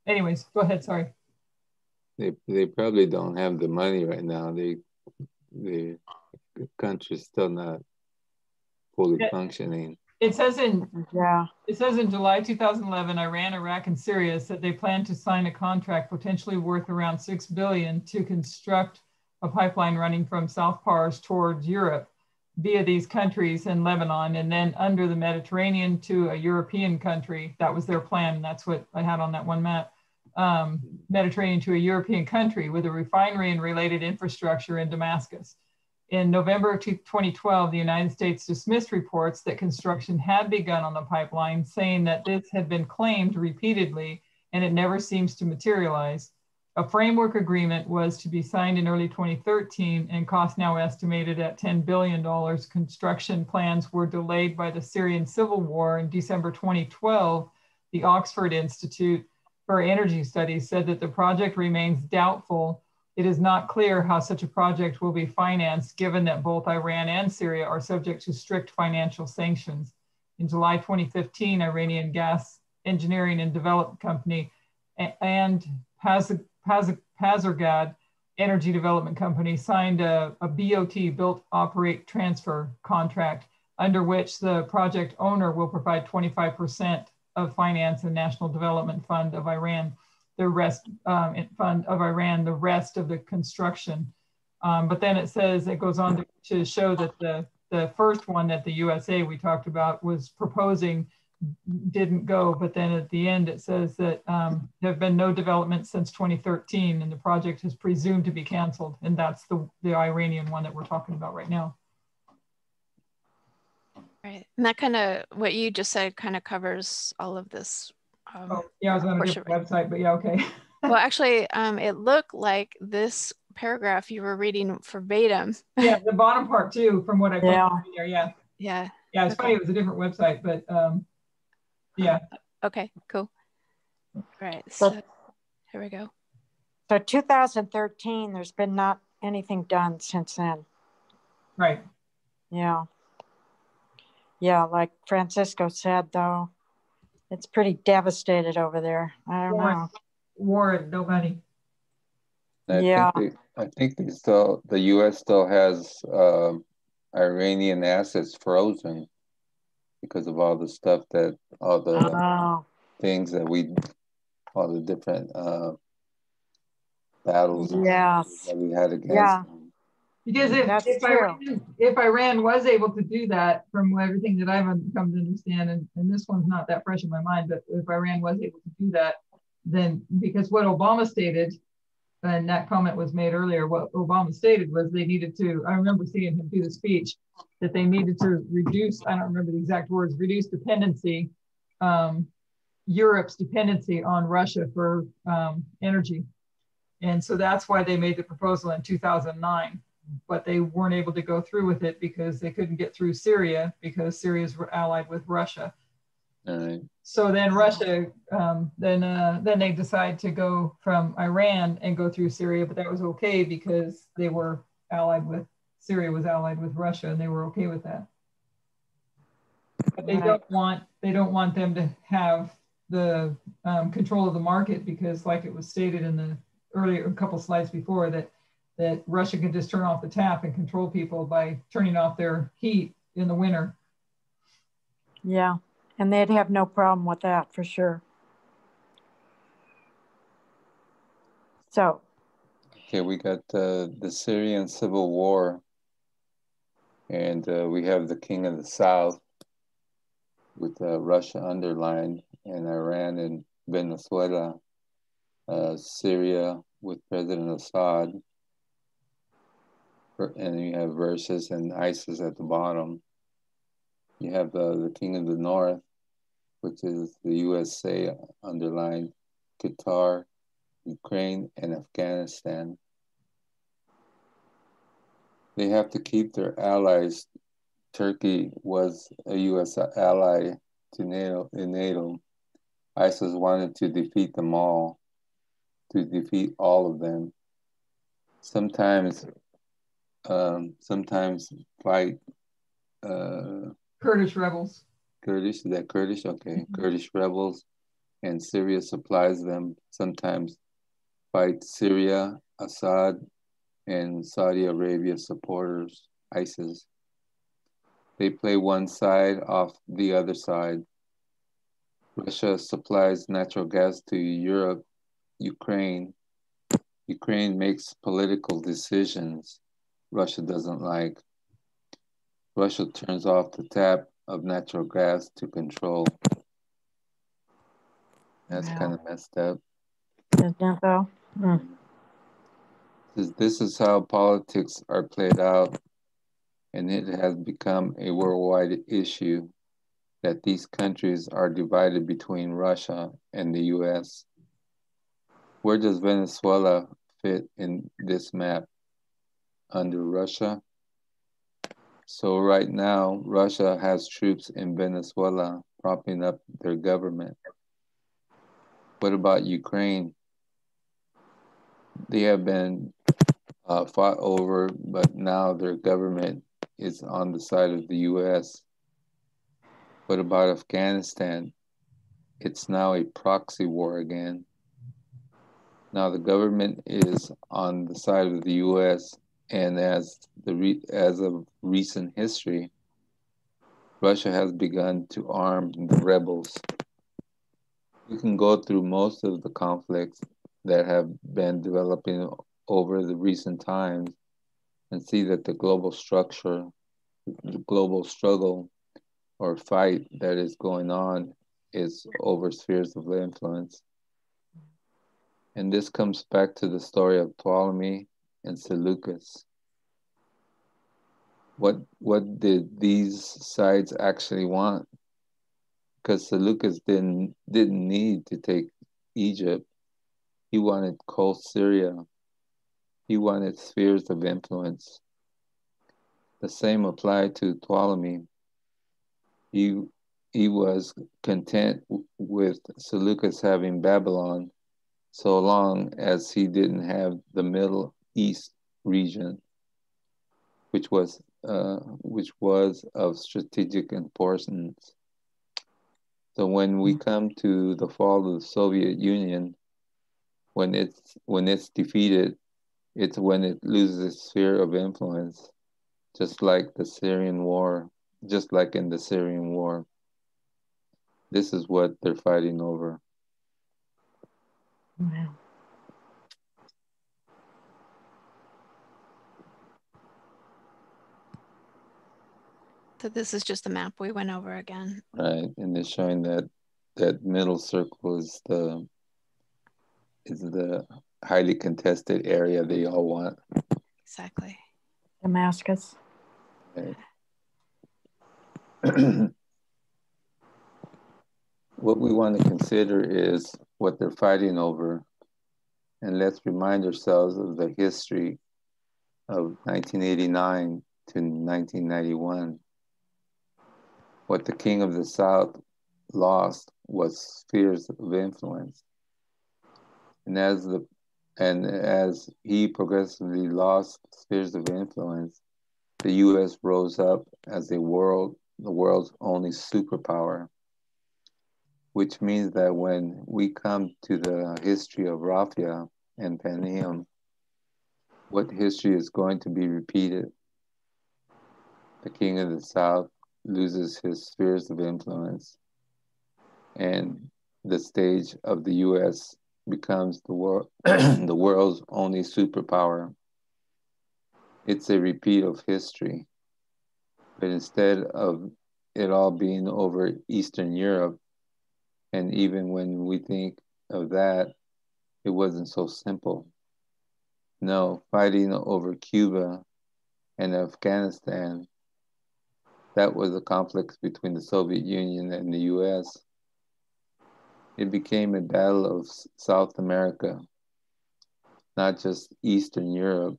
Anyways, go ahead, sorry. They probably don't have the money right now. The country's still not fully functioning. It says in July 2011, Iran, Iraq, and Syria said they plan to sign a contract potentially worth around $6 billion to construct a pipeline running from South Pars towards Europe via these countries and Lebanon, and then under the Mediterranean to a European country. That was their plan. That's what I had on that one map. Mediterranean to a European country with a refinery and related infrastructure in Damascus. In November of 2012, the United States dismissed reports that construction had begun on the pipeline, saying that this had been claimed repeatedly and it never seems to materialize. A framework agreement was to be signed in early 2013 and cost now estimated at $10 billion. Construction plans were delayed by the Syrian civil war in December 2012. the Oxford Institute for Energy Studies said that the project remains doubtful. It is not clear how such a project will be financed, given that both Iran and Syria are subject to strict financial sanctions. In July 2015, Iranian gas engineering and development company and Pazargad Energy Development Company signed a BOT, Built Operate Transfer contract, under which the project owner will provide 25% of finance and National Development Fund of Iran, the rest the rest of the construction. But then it says, it goes on to show that the first one that the USA we talked about was proposing didn't go, but then at the end it says that there have been no developments since 2013 and the project is presumed to be canceled. And that's the Iranian one that we're talking about right now. Right, and that kind of, what you just said kind of covers all of this. Yeah, I was on a different website, but yeah, okay. Well, actually, it looked like this paragraph you were reading verbatim. Yeah, the bottom part too, from what I put there, yeah. Yeah. Yeah, it's funny, it was a different website, but yeah. Okay, cool. All right, so here we go. So 2013, there's been not anything done since then. Right. Yeah. Yeah, like Francisco said, though, it's pretty devastated over there. I don't know. War and no money. Yeah. I think the U.S. still has Iranian assets frozen because of all the stuff that, all the things that all the different battles that we had against them. Because if Iran was able to do that, from everything that I've come to understand, and this one's not that fresh in my mind, but if Iran was able to do that, then because what Obama stated, and that comment was made earlier, what Obama stated was they needed to, I remember seeing him do the speech, that they needed to reduce, I don't remember the exact words, reduce dependency, Europe's dependency on Russia for energy. And so that's why they made the proposal in 2009. But they weren't able to go through with it because they couldn't get through Syria because Syria's allied with Russia. All right. So then Russia, then they decide to go from Iran and go through Syria, but that was okay because they were allied with, Syria was allied with Russia and they were okay with that. But they don't want them to have the control of the market because, like it was stated in the earlier, a couple slides before, that Russia can just turn off the tap and control people by turning off their heat in the winter. Yeah, and they'd have no problem with that for sure. So. Okay, we got the Syrian civil war, and we have the King of the South with Russia underlined, and Iran and Venezuela, Syria with President Assad, and you have versus and ISIS at the bottom. You have the King of the North, which is the USA underlined, Qatar, Ukraine, and Afghanistan. They have to keep their allies. Turkey was a U.S. ally to NATO. ISIS wanted to defeat them all, to defeat all of them. Sometimes fight Kurdish rebels. Kurdish, is that Kurdish? Okay, Kurdish rebels, and Syria supplies them. Sometimes fight Syria, Assad, and Saudi Arabia supporters, ISIS. They play one side off the other side. Russia supplies natural gas to Europe, Ukraine. Ukraine makes political decisions Russia doesn't like. Russia turns off the tap of natural gas to control. That's kind of messed up. Isn't that though? This is how politics are played out, and it has become a worldwide issue that these countries are divided between Russia and the US. Where does Venezuela fit in this map? Under Russia? So right now, Russia has troops in Venezuela propping up their government. What about Ukraine? They have been fought over, but now their government is on the side of the US. What about Afghanistan? It's now a proxy war again. Now the government is on the side of the US, and as of recent history, Russia has begun to arm the rebels. You can go through most of the conflicts that have been developing over the recent times and see that the global structure, the global struggle or fight that is going on is over spheres of influence. And this comes back to the story of Ptolemy and Seleucus. What did these sides actually want? Because Seleucus didn't need to take Egypt. He wanted cold Syria. He wanted spheres of influence. The same applied to Ptolemy. He was content with Seleucus having Babylon so long as he didn't have the Middle East region, which was of strategic importance. So when we come to the fall of the Soviet Union, when it's defeated, it's when it loses its sphere of influence, just like in the Syrian war. This is what they're fighting over. Wow. So this is just the map we went over again. Right, and they're showing that middle circle is the highly contested area they all want. Exactly. Damascus. Right. What we want to consider is what they're fighting over, and let's remind ourselves of the history of 1989 to 1991. What the King of the South lost was spheres of influence. And as he progressively lost spheres of influence, the US rose up as the world's only superpower, which means that when we come to the history of Raphia and Panium, what history is going to be repeated? The King of the South loses his spheres of influence, and the stage of the US becomes the world's only superpower. It's a repeat of history, but instead of it all being over Eastern Europe, and even when we think of that, it wasn't so simple. No, fighting over Cuba and Afghanistan, that was a conflict between the Soviet Union and the US. It became a battle of South America, not just Eastern Europe,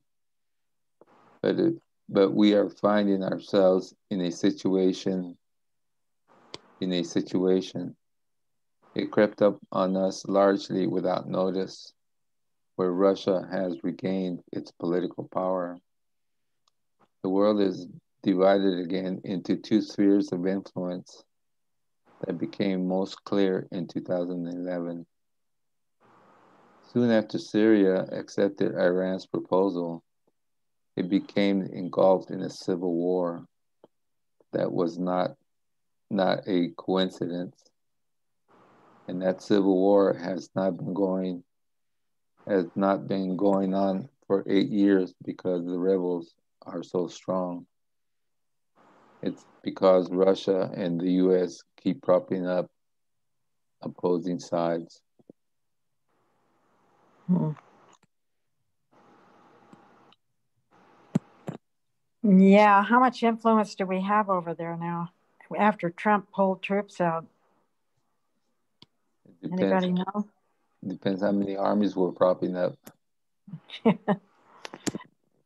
but we are finding ourselves in a situation. It crept up on us largely without notice, where Russia has regained its political power. The world is divided again into two spheres of influence that became most clear in 2011. Soon after Syria accepted Iran's proposal, it became engulfed in a civil war that was not a coincidence. And that civil war has not been going on for 8 years because the rebels are so strong. It's because Russia and the US keep propping up opposing sides. Yeah, how much influence do we have over there now after Trump pulled troops out? Anybody know? Depends how many armies we're propping up.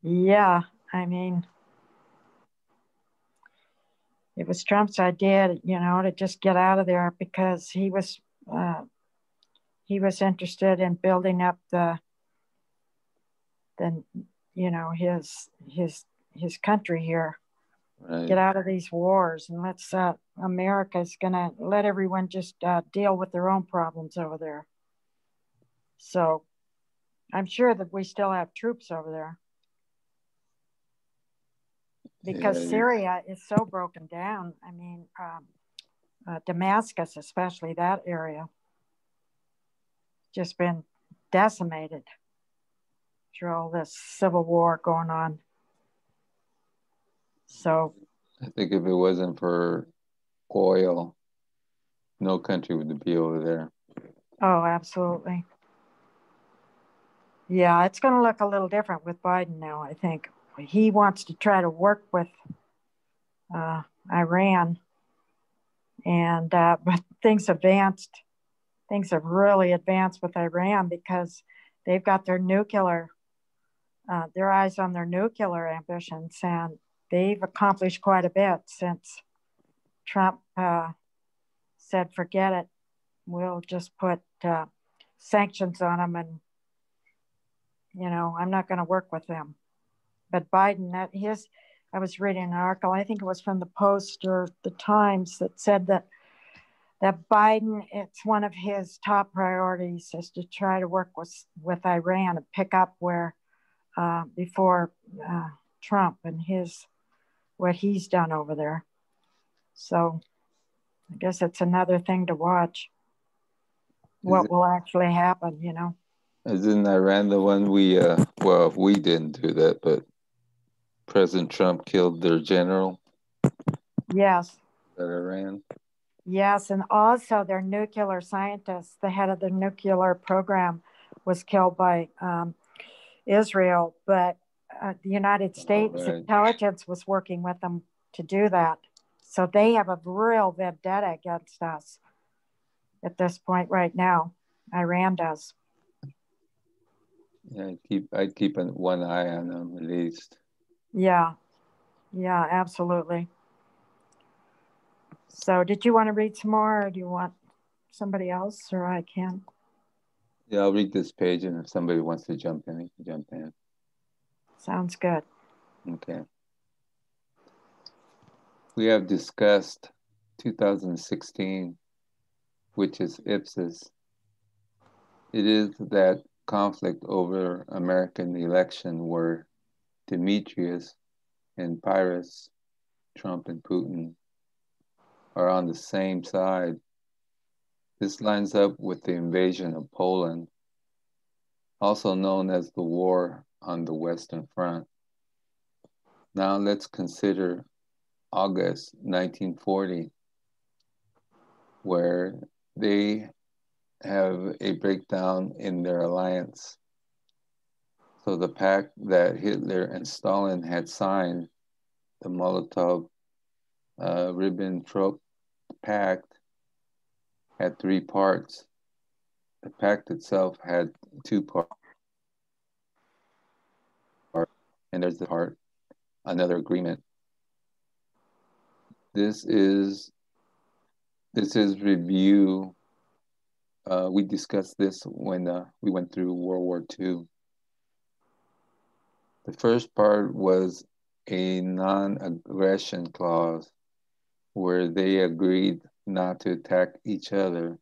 Yeah, I mean, it was Trump's idea, to just get out of there because he was he was interested in building up the his country here. Right. Get out of these wars, and let's America's gonna let everyone just deal with their own problems over there. So I'm sure that we still have troops over there because Syria is so broken down. I mean, Damascus, especially that area, just been decimated through all this civil war going on. So I think if it wasn't for oil, no country would be over there. Oh, absolutely. Yeah, it's going to look a little different with Biden now, I think. He wants to try to work with Iran, and but things have really advanced with Iran because they've got their eyes on their nuclear ambitions, and they've accomplished quite a bit since Trump said, forget it, we'll just put sanctions on them, and I'm not going to work with them. But Biden, I was reading an article, I think it was from the Post or the Times, that said that Biden, it's one of his top priorities is to try to work with Iran and pick up where before Trump and what he's done over there. So I guess it's another thing to watch. What will actually happen, Isn't Iran the one we didn't do that, but President Trump killed their general? Yes. That Iran? Yes, and also their nuclear scientist, the head of the nuclear program, was killed by Israel, but the United States intelligence was working with them to do that. So they have a real vendetta against us at this point right now. Iran does. Yeah, I'd keep one eye on them at least. Yeah, absolutely. So did you want to read some more, or do you want somebody else, or I can? Yeah, I'll read this page, and if somebody wants to jump in, they can jump in. Sounds good. Okay. We have discussed 2016, which is Ipsos. It is that conflict over American election where Demetrius and Pyrrhus, Trump and Putin, are on the same side. This lines up with the invasion of Poland, also known as the War on the Western Front. Now let's consider August 1940, where they have a breakdown in their alliance. So the pact that Hitler and Stalin had signed, the Molotov-Ribbentrop Pact, had 3 parts. The pact itself had 2 parts, and there's another agreement. This is review. We discussed this when we went through World War II. The first part was a non-aggression clause where they agreed not to attack each other.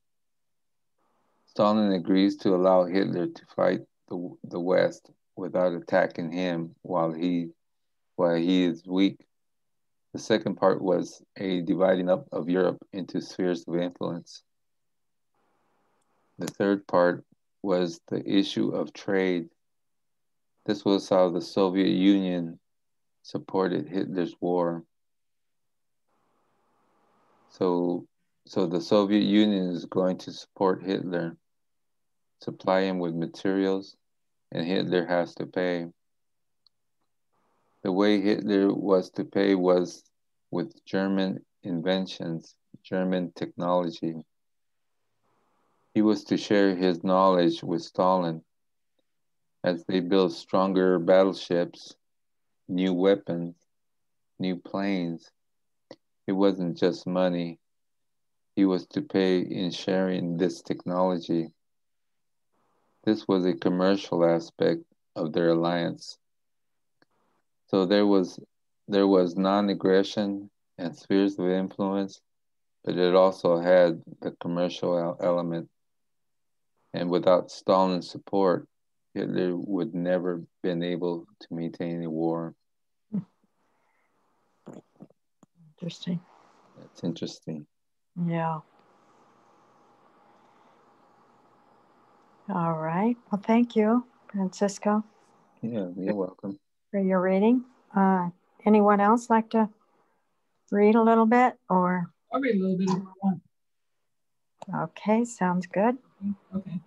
Stalin agrees to allow Hitler to fight the West without attacking him while he is weak. The second part was a dividing up of Europe into spheres of influence. The third part was the issue of trade. This was how the Soviet Union supported Hitler's war. So the Soviet Union is going to support Hitler, supply him with materials, and Hitler has to pay. The way Hitler was to pay was with German inventions, German technology. He was to share his knowledge with Stalin as they built stronger battleships, new weapons, new planes. It wasn't just money. He was to pay in sharing this technology. this was a commercial aspect of their alliance. So there was non-aggression and spheres of influence, but it also had the commercial element. And without Stalin's support, Hitler would never been able to maintain a war. Interesting. That's interesting. Yeah. All right. Well, thank you, Francisco. Yeah, you're welcome. For your reading. Anyone else like to read a little bit, or? I'll read a little bit if you want. Okay, sounds good. Okay.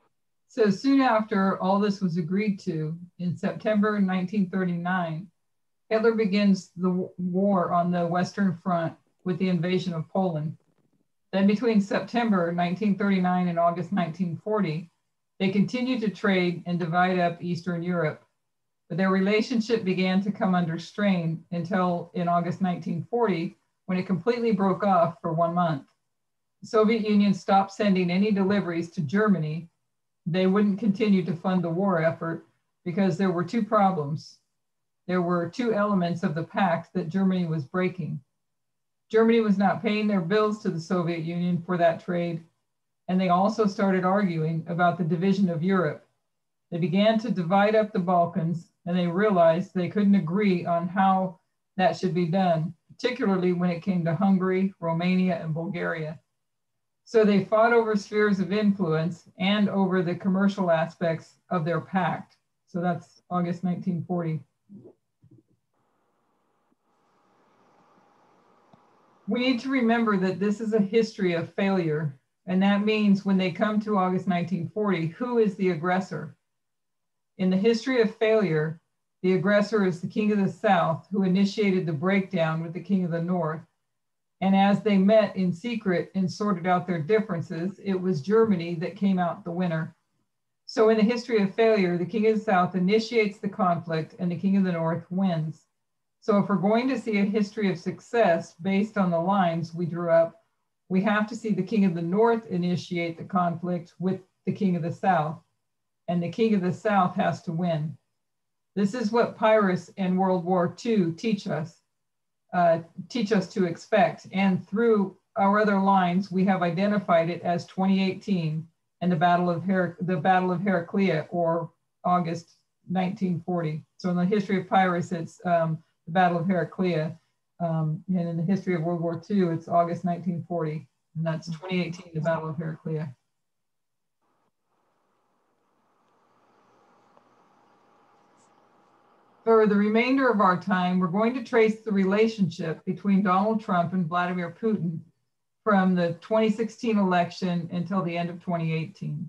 So soon after all this was agreed to, in September 1939, Hitler begins the war on the Western Front with the invasion of Poland. Then between September 1939 and August 1940, they continued to trade and divide up Eastern Europe. But their relationship began to come under strain until in August 1940, when it completely broke off for 1 month. The Soviet Union stopped sending any deliveries to Germany. They wouldn't continue to fund the war effort because there were two problems. There were two elements of the pact that Germany was breaking. Germany was not paying their bills to the Soviet Union for that trade, and they also started arguing about the division of Europe. They began to divide up the Balkans, and they realized they couldn't agree on how that should be done, particularly when it came to Hungary, Romania, and Bulgaria. So they fought over spheres of influence and over the commercial aspects of their pact. So that's August 1940. We need to remember that this is a history of failure. And that means when they come to August 1940, who is the aggressor? In the history of failure, the aggressor is the King of the South, who initiated the breakdown with the King of the North. And as they met in secret and sorted out their differences, it was Germany that came out the winner. So in the history of failure, the King of the South initiates the conflict and the King of the North wins. So if we're going to see a history of success based on the lines we drew up, we have to see the King of the North initiate the conflict with the King of the South, and the King of the South has to win. This is what Pyrrhus and World War II teach us to expect. And through our other lines, we have identified it as 2018 and the Battle of Heraclea, or August 1940. So in the history of Pyrrhus, it's the Battle of Heraclea. And in the history of World War II, it's August 1940. And that's 2018, the Battle of Heraclea. For the remainder of our time, we're going to trace the relationship between Donald Trump and Vladimir Putin from the 2016 election until the end of 2018.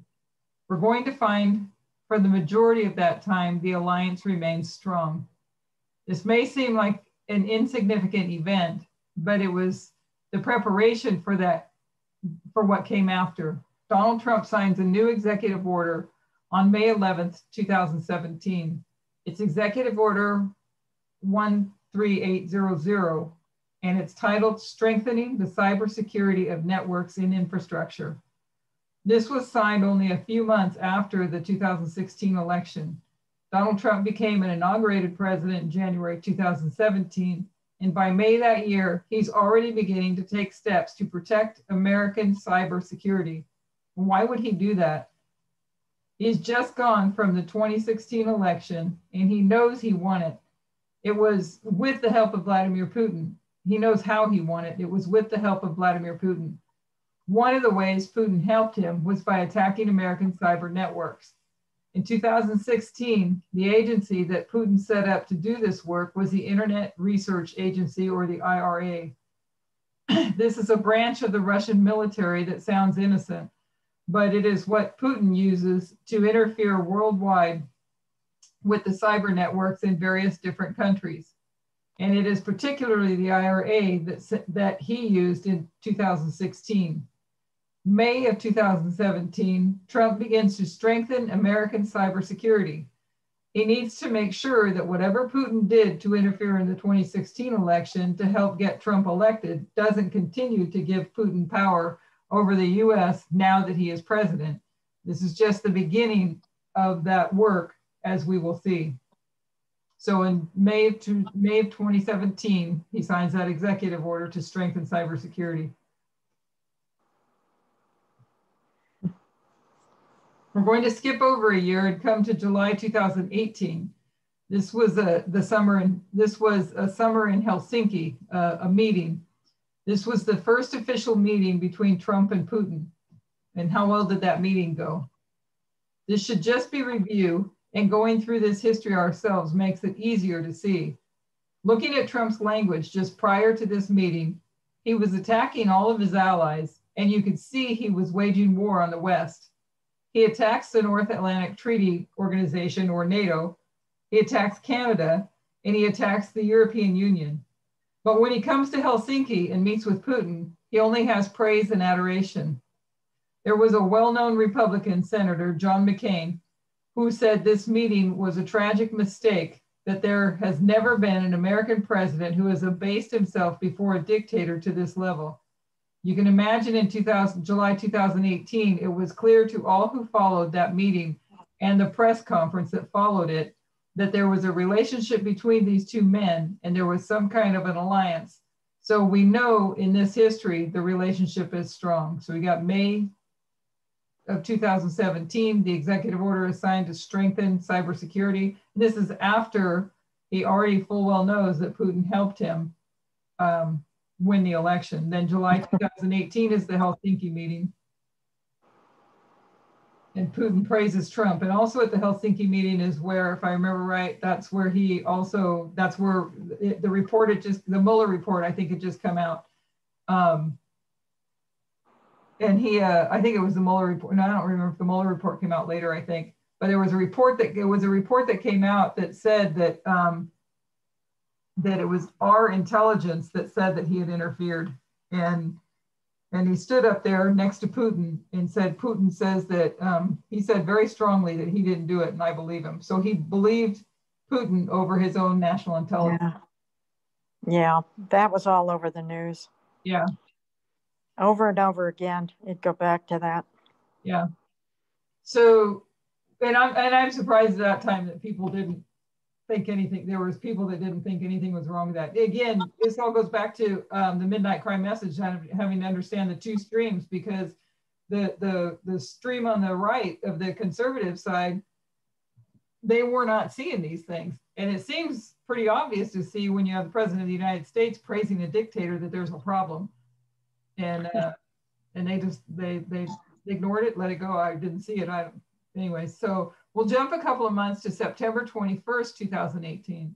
We're going to find for the majority of that time, the alliance remains strong. This may seem like an insignificant event, but it was the preparation for that, for what came after. Donald Trump signs a new executive order on May 11th, 2017. It's Executive Order 13800, and it's titled Strengthening the Cybersecurity of Networks in Infrastructure. This was signed only a few months after the 2016 election. Donald Trump became an inaugurated president in January 2017, and by May that year, he's already beginning to take steps to protect American cybersecurity. Why would he do that? He's just gone from the 2016 election, and he knows he won it. It was with the help of Vladimir Putin. He knows how he won it. It was with the help of Vladimir Putin. One of the ways Putin helped him was by attacking American cyber networks. In 2016, the agency that Putin set up to do this work was the Internet Research Agency, or the IRA. This is a branch of the Russian military that sounds innocent, but it is what Putin uses to interfere worldwide with the cyber networks in various different countries. And it is particularly the IRA that he used in 2016. May of 2017, Trump begins to strengthen American cybersecurity. He needs to make sure that whatever Putin did to interfere in the 2016 election to help get Trump elected doesn't continue to give Putin power over the US now that he is president. This is just the beginning of that work, as we will see. So in May of 2017, he signs that executive order to strengthen cybersecurity. We're going to skip over a year and come to July 2018. This was a summer in Helsinki, a meeting. This was the first official meeting between Trump and Putin. And how well did that meeting go? This should just be review, and going through this history ourselves makes it easier to see. Looking at Trump's language just prior to this meeting, he was attacking all of his allies, and you could see he was waging war on the West. He attacks the North Atlantic Treaty Organization, or NATO. He attacks Canada, and he attacks the European Union. But when he comes to Helsinki and meets with Putin, he only has praise and adoration. There was a well-known Republican senator, John McCain, who said this meeting was a tragic mistake, that there has never been an American president who has abased himself before a dictator to this level. You can imagine in July 2018, it was clear to all who followed that meeting and the press conference that followed it, that there was a relationship between these two men and there was some kind of an alliance. So we know in this history, the relationship is strong. So we got May of 2017, the executive order is signed to strengthen cybersecurity. This is after he already full well knows that Putin helped him win the election. Then July 2018 is the Helsinki meeting. And Putin praises Trump. And also at the Helsinki meeting is where, if I remember right, that's where the report, the Mueller report, I think it just come out. And he, I think it was the Mueller report. No, I don't remember if the Mueller report came out later, I think. But there was a report that came out that said that that it was our intelligence that said that he had interfered. And he stood up there next to Putin and said, Putin says that, he said very strongly that he didn't do it, and I believe him. So he believed Putin over his own national intelligence. Yeah, that was all over the news. Yeah. Over and over again, it'd go back to that. Yeah. So, and I'm surprised at that time that people didn't think anything. There was people that didn't think anything was wrong with that. Again, this all goes back to the Midnight Crime message, having to understand the two streams, because the stream on the right of the conservative side, they were not seeing these things. And it seems pretty obvious to see when you have the president of the United States praising a dictator that there's a problem. And they ignored it, let it go. I didn't see it. Anyway, so we'll jump a couple of months to September 21st, 2018.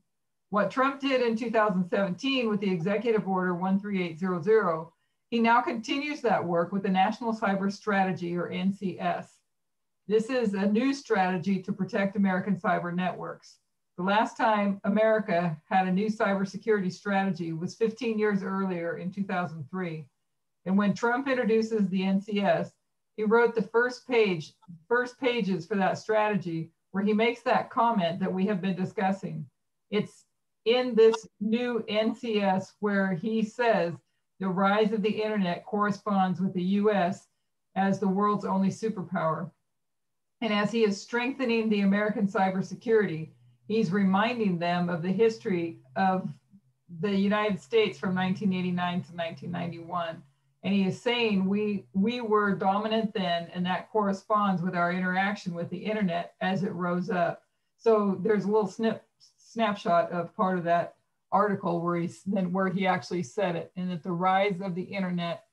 What Trump did in 2017 with the executive order 13800, he now continues that work with the National Cyber Strategy, or NCS. This is a new strategy to protect American cyber networks. The last time America had a new cybersecurity strategy was 15 years earlier in 2003. And when Trump introduces the NCS, he wrote the first pages for that strategy, where he makes that comment that we have been discussing. It's in this new NCS where he says the rise of the internet corresponds with the US as the world's only superpower. And as he is strengthening the American cybersecurity, he's reminding them of the history of the United States from 1989 to 1991. And he is saying we were dominant then, and that corresponds with our interaction with the internet as it rose up. So there's a little snapshot of part of that article where he actually said it, and that the rise of the internet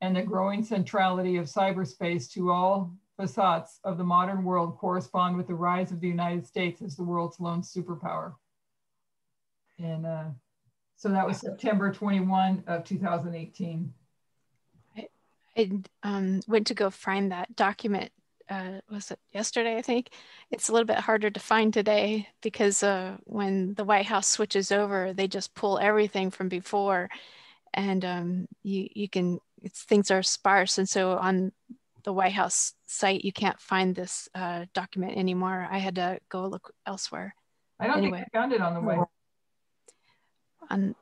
and the growing centrality of cyberspace to all facets of the modern world correspond with the rise of the United States as the world's lone superpower. And so that was September 21 of 2018. I went to go find that document, was it yesterday, I think? It's a little bit harder to find today because when the White House switches over, they just pull everything from before, and you can, things are sparse. And so on the White House site, you can't find this document anymore. I had to go look elsewhere. I don't think I found it on the White House.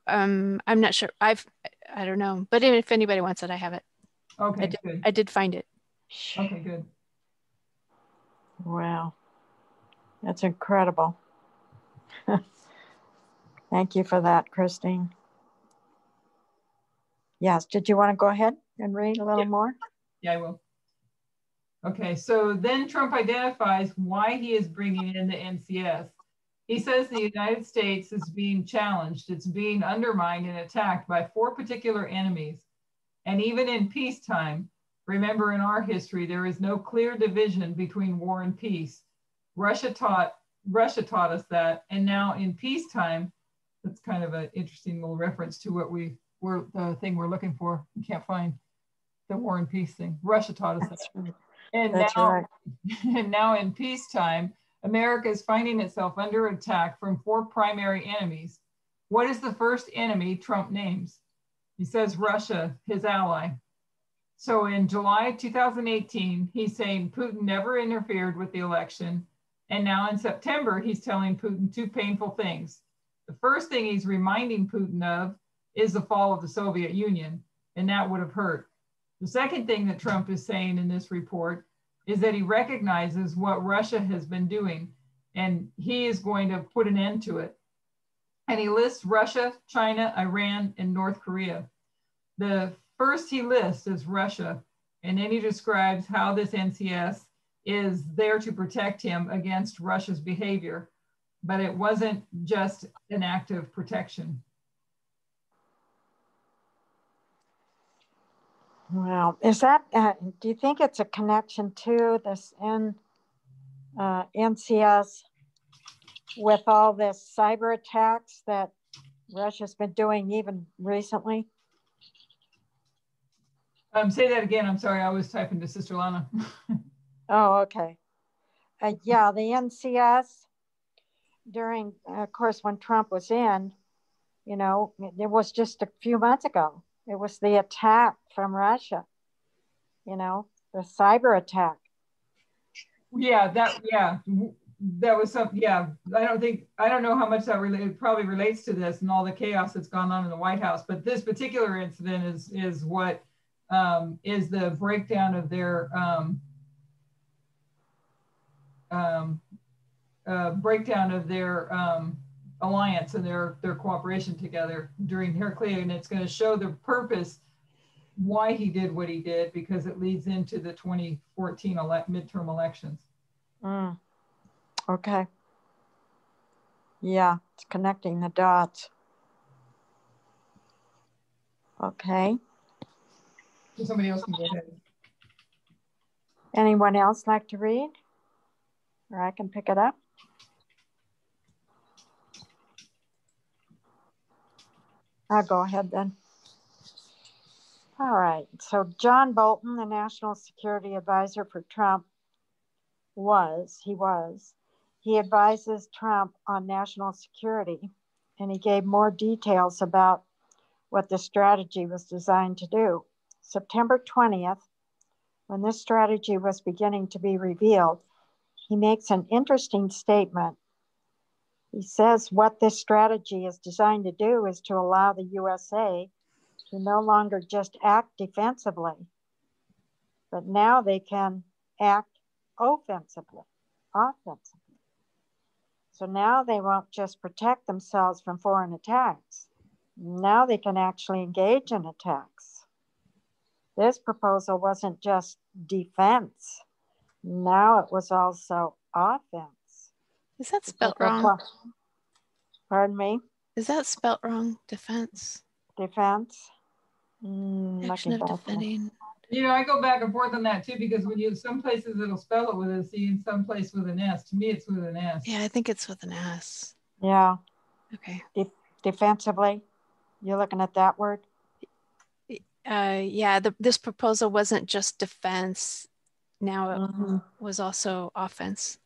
I'm not sure. I don't know, but if anybody wants it, I have it. Okay, I did find it. Okay, good. Wow, that's incredible. Thank you for that, Christine. Yes, did you want to go ahead and read a little more? Yeah, I will. Okay, so then Trump identifies why he is bringing in the NCS. He says the United States is being challenged. It's being undermined and attacked by 4 particular enemies. And even in peacetime, remember in our history, there is no clear division between war and peace. Russia taught us that. And now in peacetime, that's kind of an interesting little reference to what the thing we're looking for. We can't find the war and peace thing. Russia taught us that. Right. And That's now, right. and now in peacetime, America is finding itself under attack from 4 primary enemies. What is the first enemy Trump names? He says Russia, his ally. So in July 2018, he's saying Putin never interfered with the election. And now in September, he's telling Putin 2 painful things. The first thing he's reminding Putin of is the fall of the Soviet Union, and that would have hurt. The second thing that Trump is saying in this report is that he recognizes what Russia has been doing, and he is going to put an end to it. And he lists Russia, China, Iran, and North Korea. The first he lists is Russia, and then he describes how this NCS is there to protect him against Russia's behavior, but it wasn't just an act of protection. Wow. Is that, do you think it's a connection to this NCS with all this cyber attacks that Russia's been doing even recently? Say that again. I'm sorry. I was typing to Sister Lana. Oh, okay. Yeah, the NCS during, of course, when Trump was in, you know, it was just a few months ago. It was the attack from Russia, you know, the cyber attack. Yeah, that was something. Yeah, I don't know how much that probably relates to this and all the chaos that's gone on in the White House. But this particular incident is what is the breakdown of their alliance and their cooperation together during Heraclea, and it's going to show the purpose why he did what he did, because it leads into the 2014 midterm elections. Okay. Yeah, it's connecting the dots. Okay. So somebody else can go ahead. Anyone else like to read? Or I can pick it up. I'll go ahead then. All right. So John Bolton, the National Security Advisor for Trump, he advises Trump on national security, and he gave more details about what the strategy was designed to do. September 20th, when this strategy was beginning to be revealed, he makes an interesting statement. He says what this strategy is designed to do is to allow the USA to no longer just act defensively, but now they can act offensively. So now they won't just protect themselves from foreign attacks. Now they can actually engage in attacks. This proposal wasn't just defense. Now it was also offense. Is that spelled wrong? Pardon me? Is that spelled wrong? Defense? Defense? Action of defending. You know, I go back and forth on that too, because when some places it'll spell it with a C and some place with an S. To me, it's with an S. Yeah, I think it's with an S. Yeah. Okay. Defensively? You're looking at that word? Yeah, this proposal wasn't just defense. Now it was also offense.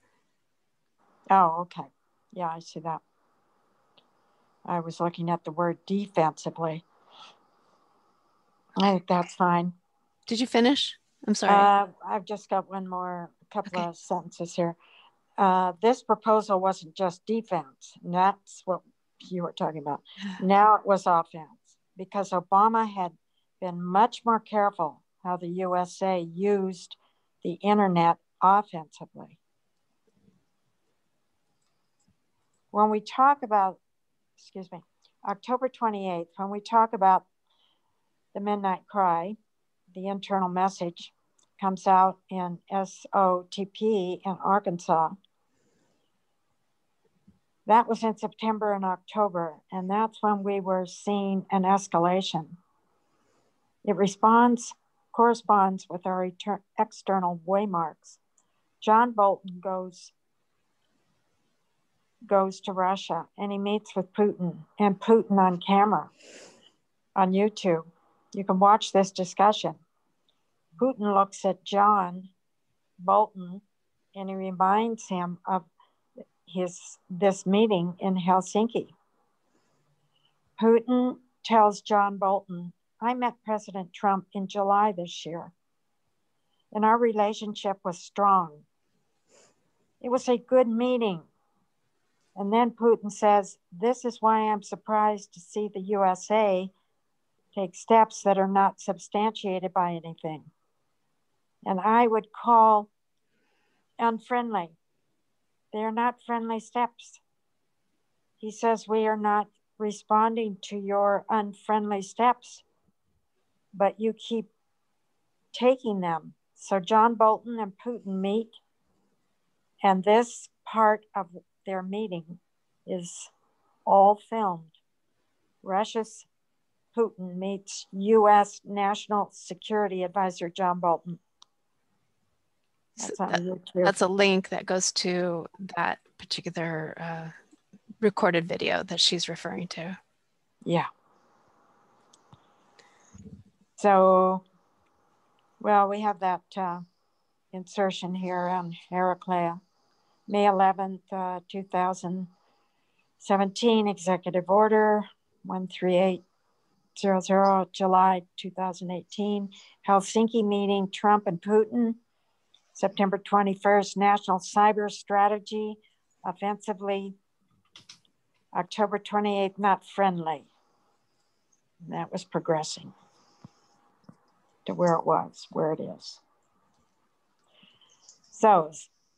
Oh, okay. Yeah, I see that. I was looking at the word defensively. I think that's fine. Did you finish? I'm sorry. I've just got a couple of sentences here. This proposal wasn't just defense, and that's what you were talking about. Now it was offense, because Obama had been much more careful how the USA used the internet offensively. when we talk about, October 28th, when we talk about the midnight cry, the internal message comes out in SOTP in Arkansas. That was in September and October, and that's when we were seeing an escalation. It corresponds with our external waymarks. John Bolton goes to Russia and he meets with Putin, and Putin on camera on YouTube. You can watch this discussion. Putin looks at John Bolton and he reminds him of this meeting in Helsinki. Putin tells John Bolton, I met President Trump in July this year, and our relationship was strong. It was a good meeting. And then Putin says, this is why I'm surprised to see the USA take steps that are not substantiated by anything. And I would call unfriendly. They're not friendly steps. He says, we are not responding to your unfriendly steps, but you keep taking them. So John Bolton and Putin meet, and this part of their meeting is all filmed. Russia's Putin meets U.S. National Security Advisor John Bolton. That's a link that goes to that particular recorded video that she's referring to. Yeah. So, well, we have that insertion here on Heraclea. May 11th, 2017, Executive Order 13800, July 2018, Helsinki meeting, Trump and Putin. September 21st, National Cyber Strategy, offensively. October 28th, not friendly. And that was progressing to where it is. So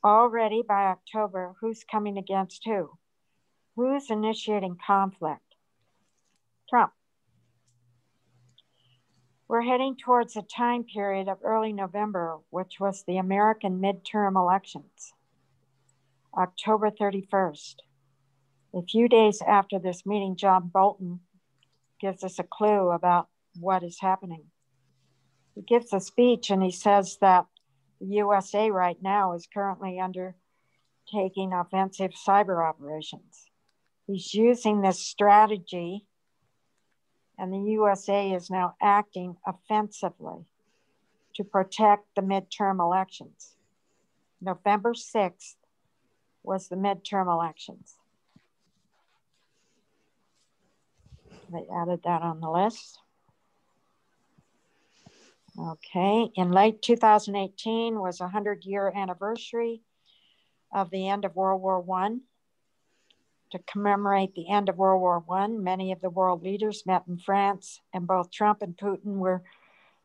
already by October, who's coming against who? Who's initiating conflict? Trump. We're heading towards a time period of early November, which was the American midterm elections, October 31st. A few days after this meeting, John Bolton gives us a clue about what is happening. He gives a speech and he says that the USA right now is currently undertaking offensive cyber operations. He's using this strategy, and the USA is now acting offensively to protect the midterm elections. November 6th was the midterm elections. They added that on the list. Okay, in late 2018 was a 100-year anniversary of the end of World War I. To commemorate the end of World War I, many of the world leaders met in France, and both Trump and Putin were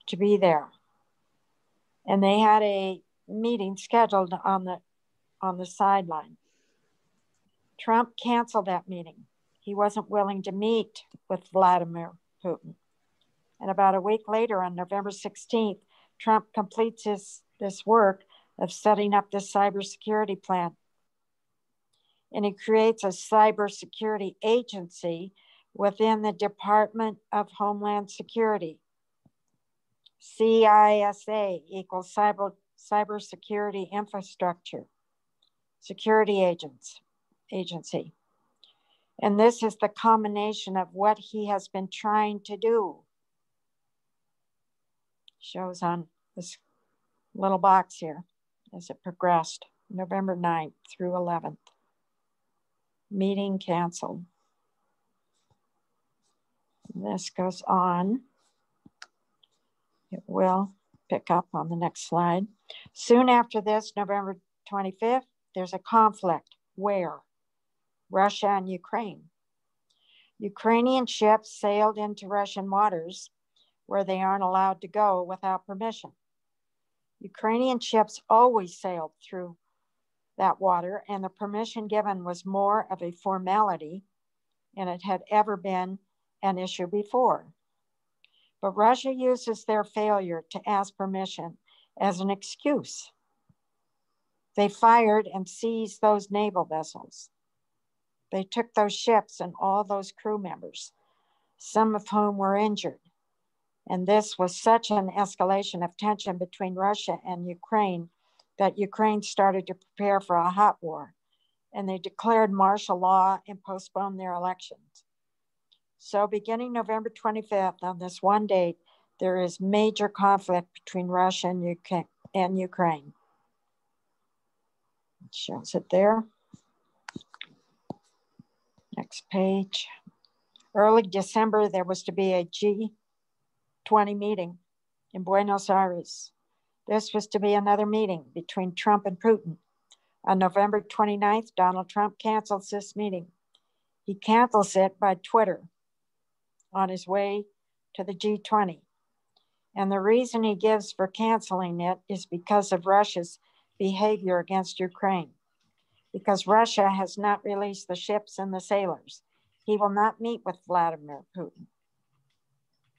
to be there. And they had a meeting scheduled on the sideline. Trump canceled that meeting. He wasn't willing to meet with Vladimir Putin. And about a week later, on November 16th, Trump completes this work of setting up this cybersecurity plan. And he creates a cybersecurity agency within the Department of Homeland Security. CISA equals Cybersecurity Infrastructure Security Agency. And this is the combination of what he has been trying to do. Shows on this little box here as it progressed, November 9th through 11th. Meeting canceled. This goes on. It will pick up on the next slide. Soon after this, November 25th, there's a conflict. Where? Russia and Ukraine. Ukrainian ships sailed into Russian waters where they aren't allowed to go without permission. Ukrainian ships always sailed through that water, and the permission given was more of a formality than it had ever been an issue before. But Russia uses their failure to ask permission as an excuse. They fired and seized those naval vessels. They took those ships and all those crew members, some of whom were injured. And this was such an escalation of tension between Russia and Ukraine that Ukraine started to prepare for a hot war, and they declared martial law and postponed their elections. So beginning November 25th, on this one date, there is major conflict between Russia and Ukraine. It shows it there. Next page. Early December, there was to be a G20 meeting in Buenos Aires. This was to be another meeting between Trump and Putin. On November 29th, Donald Trump cancels this meeting. He cancels it by Twitter on his way to the G20. And the reason he gives for canceling it is because of Russia's behavior against Ukraine. Because Russia has not released the ships and the sailors. He will not meet with Vladimir Putin.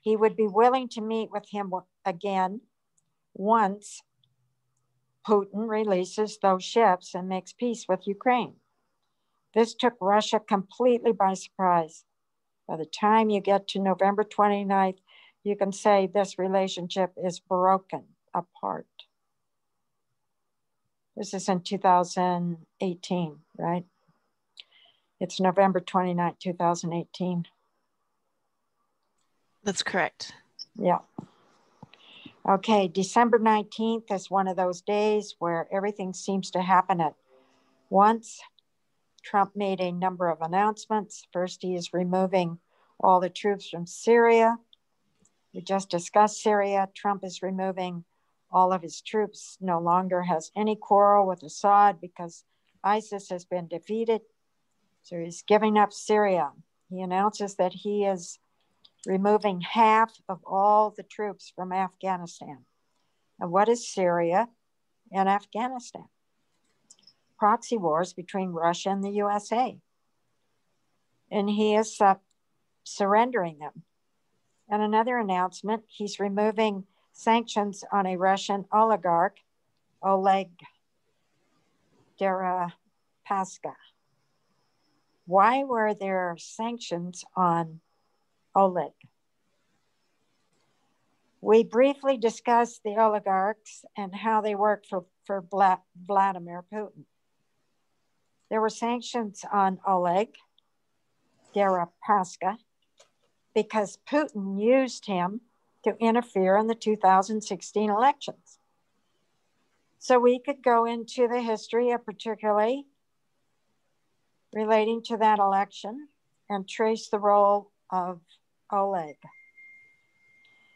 He would be willing to meet with him again once Putin releases those ships and makes peace with Ukraine. This took Russia completely by surprise. By the time you get to November 29th, you can say this relationship is broken apart. This is in 2018, right? It's November 29, 2018. That's correct. Yeah. Okay, December 19th is one of those days where everything seems to happen at once. Trump made a number of announcements. First, he is removing all the troops from Syria. We just discussed Syria. Trump is removing all of his troops, no longer has any quarrel with Assad because ISIS has been defeated. So he's giving up Syria. He announces that he is removing half of all the troops from Afghanistan. And what is Syria and Afghanistan? Proxy wars between Russia and the USA. And he is surrendering them. And another announcement, he's removing sanctions on a Russian oligarch, Oleg Deripaska. Why were there sanctions on Oleg? We briefly discussed the oligarchs and how they work for Vladimir Putin. There were sanctions on Oleg Deripaska because Putin used him to interfere in the 2016 elections. So we could go into the history of particularly relating to that election and trace the role of Oleg.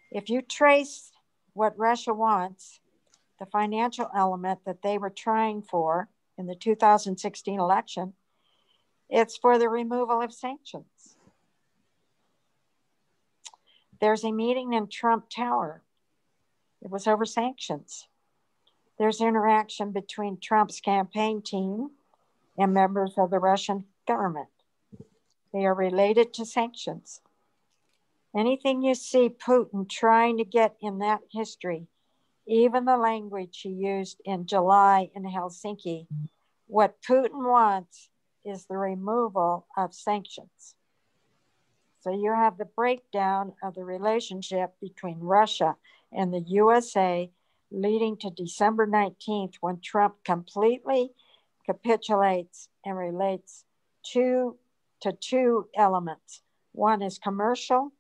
If you trace what Russia wants, the financial element that they were trying for in the 2016 election, it's for the removal of sanctions. There's a meeting in Trump Tower. It was over sanctions. There's interaction between Trump's campaign team and members of the Russian government. They are related to sanctions. Anything you see Putin trying to get in that history, even the language he used in July in Helsinki, what Putin wants is the removal of sanctions. So you have the breakdown of the relationship between Russia and the USA leading to December 19th when Trump completely capitulates and relates to two elements. One is commercial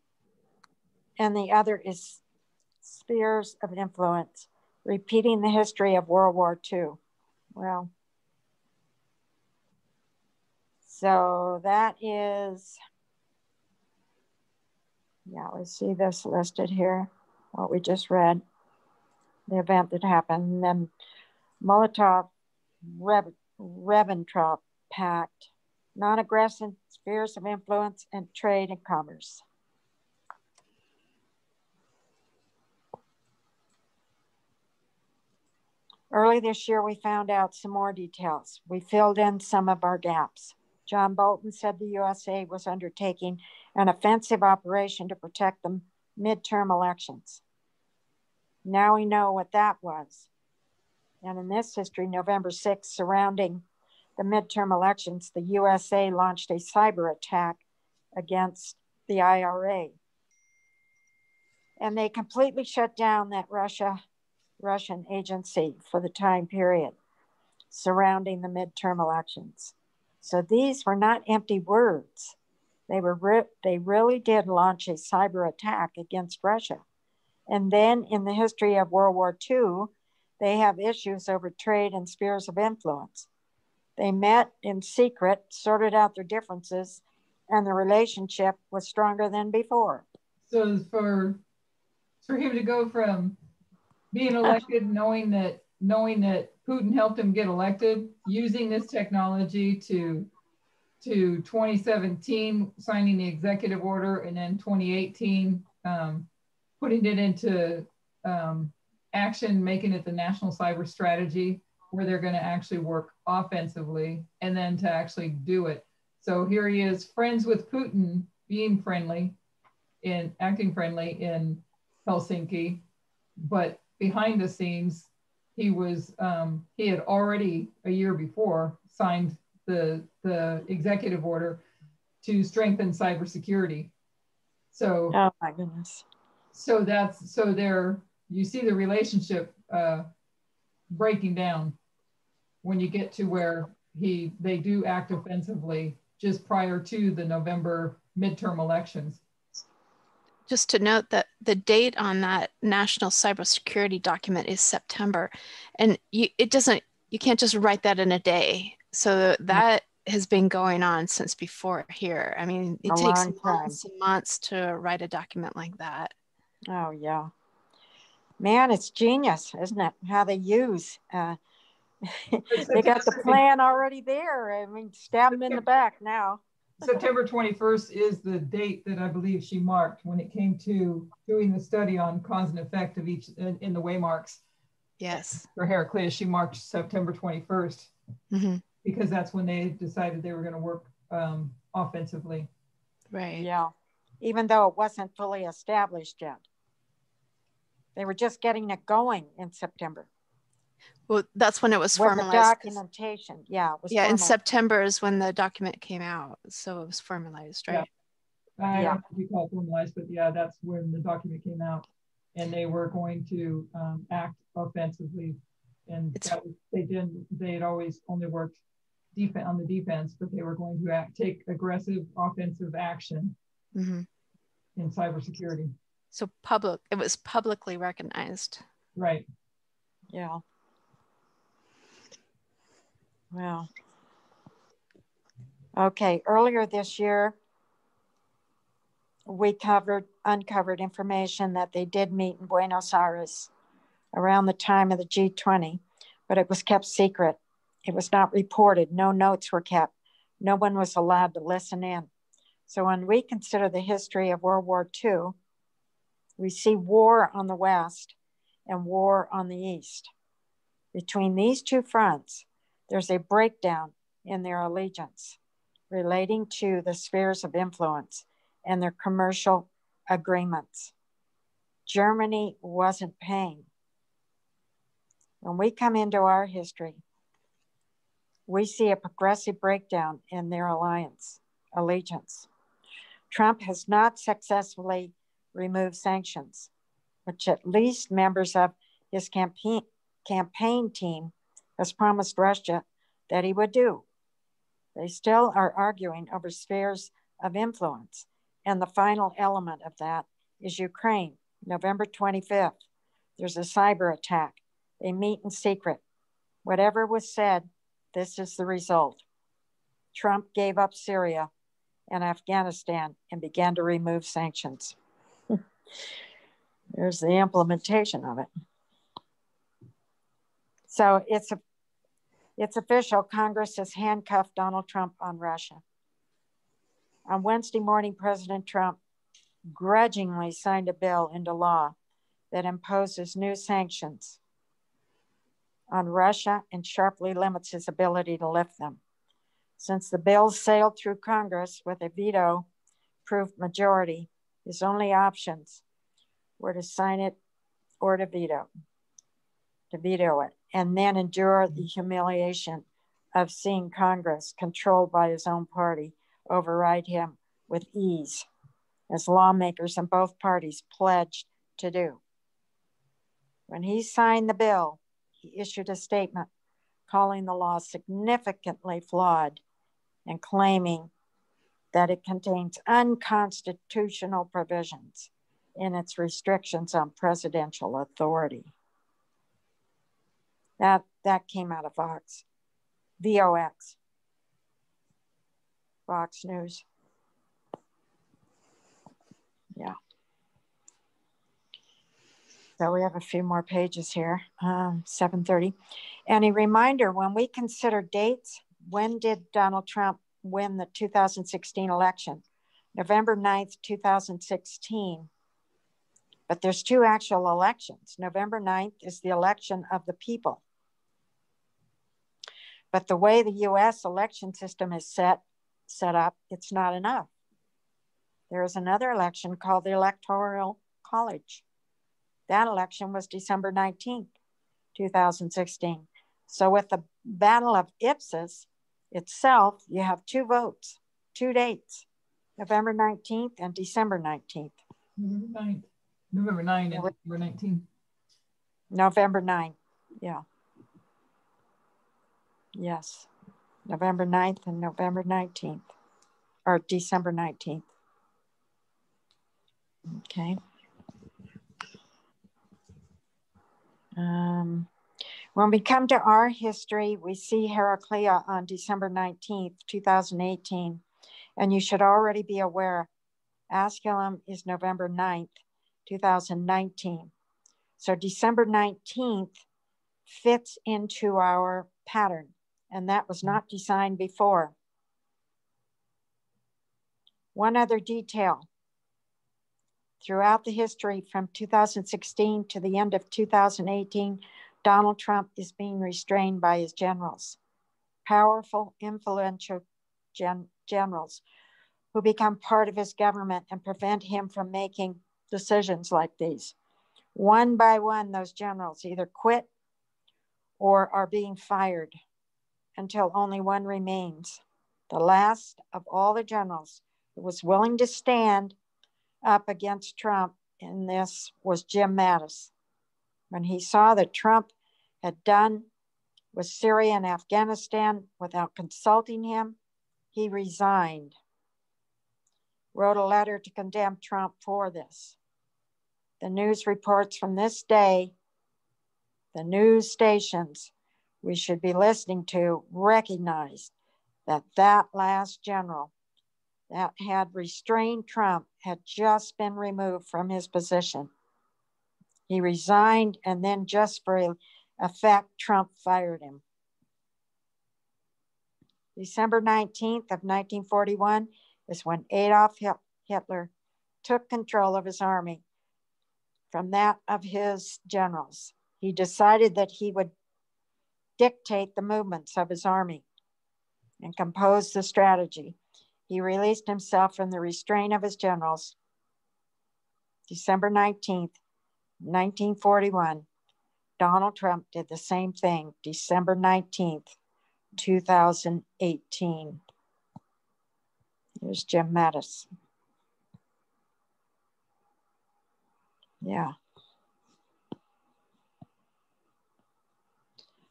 and the other is spheres of influence, repeating the history of World War II. Well, so that is, yeah, we see this listed here, what we just read, the event that happened. And then Molotov-Ribbentrop Pact, non-aggressive spheres of influence and trade and commerce. Early this year, we found out some more details. We filled in some of our gaps. John Bolton said the USA was undertaking an offensive operation to protect the midterm elections. Now we know what that was. And in this history, November 6th, surrounding the midterm elections, the USA launched a cyber attack against the IRA. And they completely shut down that Russian agency for the time period surrounding the midterm elections. So these were not empty words. They really did launch a cyber attack against Russia. And then in the history of World War II, they have issues over trade and spheres of influence. They met in secret, sorted out their differences, and the relationship was stronger than before. So for him to go from being elected, knowing that Putin helped him get elected, using this technology to 2017 signing the executive order, and then 2018 putting it into action, making it the national cyber strategy, where they're going to actually work offensively, and then to actually do it. So here he is, friends with Putin, being friendly and acting friendly in Helsinki, but behind the scenes, he had already a year before signed the executive order to strengthen cybersecurity. So, oh my goodness. So there you see the relationship breaking down when you get to where they do act offensively just prior to the November midterm elections. Just to note that the date on that national cybersecurity document is September, and you can't just write that in a day. So that has been going on since before here. I mean, it takes months and months to write a document like that. Oh yeah, man, it's genius, isn't it? How they use. They got the plan already there. I mean, stab them in the back now. September 21st is the date that I believe she marked when it came to doing the study on cause and effect of each in the waymarks. Yes. For Heraclea, she marked September 21st mm-hmm. because that's when they decided they were going to work offensively. Right. Yeah. Even though it wasn't fully established yet. They were just getting it going in September. Well, that's when it was formalized. The documentation, yeah. It was in September is when the document came out. So it was formalized, right? Yeah. I don't know if you call it formalized, but yeah, that's when the document came out. And they were going to act offensively. And they had always only worked on the defense, but they were going to take aggressive offensive action mm-hmm. in cybersecurity. So it was publicly recognized. Right. Yeah. Well, okay. Earlier this year, we uncovered information that they did meet in Buenos Aires around the time of the G20, but it was kept secret. It was not reported. No notes were kept. No one was allowed to listen in. So when we consider the history of World War II, we see war on the West and war on the East. Between these two fronts, there's a breakdown in their allegiance relating to the spheres of influence and their commercial agreements. Germany wasn't paying. When we come into our history, we see a progressive breakdown in their allegiance. Trump has not successfully removed sanctions, which at least members of his campaign team has promised Russia that he would do. They still are arguing over spheres of influence. And the final element of that is Ukraine, November 25th. There's a cyber attack. They meet in secret. Whatever was said, this is the result. Trump gave up Syria and Afghanistan and began to remove sanctions. There's the implementation of it. So it's official. Congress has handcuffed Donald Trump on Russia. On Wednesday morning, President Trump grudgingly signed a bill into law that imposes new sanctions on Russia and sharply limits his ability to lift them. Since the bill sailed through Congress with a veto-proof majority, his only options were to sign it or to veto it, and then endure the humiliation of seeing Congress, controlled by his own party, override him with ease, as lawmakers in both parties pledged to do. When he signed the bill, he issued a statement calling the law significantly flawed and claiming that it contains unconstitutional provisions in its restrictions on presidential authority. That came out of Vox News. Yeah. So we have a few more pages here, 7:30. And a reminder, when we consider dates, when did Donald Trump win the 2016 election? November 9th, 2016. But there's two actual elections. November 9th is the election of the people. But the way the US election system is set up, it's not enough. There is another election called the Electoral College. That election was December 19th, 2016. So with the Battle of Ipsos itself, you have two votes, two dates, November 19th and December 19th. November 9th and December 19th. November 9th, yeah. Yes, November 9th and November 19th, or December 19th. Okay. When we come to our history, we see Heraclea on December 19th, 2018, and you should already be aware Asculum is November 9th, 2019. So December 19th fits into our pattern, and that was not designed before. One other detail. Throughout the history from 2016 to the end of 2018, Donald Trump is being restrained by his generals, powerful, influential generals who become part of his government and prevent him from making decisions like these. One by one, those generals either quit or are being fired until only one remains. The last of all the generals who was willing to stand up against Trump in this was Jim Mattis. When he saw that Trump had done with Syria and Afghanistan without consulting him, he resigned, wrote a letter to condemn Trump for this. The news reports from this day, the news stations we should be listening to recognize that that last general that had restrained Trump had just been removed from his position. He resigned, and then just for effect, Trump fired him. December 19th of 1941 is when Adolf Hitler took control of his army from that of his generals. He decided that he would dictate the movements of his army and compose the strategy. He released himself from the restraint of his generals. December 19th, 1941, Donald Trump did the same thing, December 19th, 2018. Here's Jim Mattis. Yeah.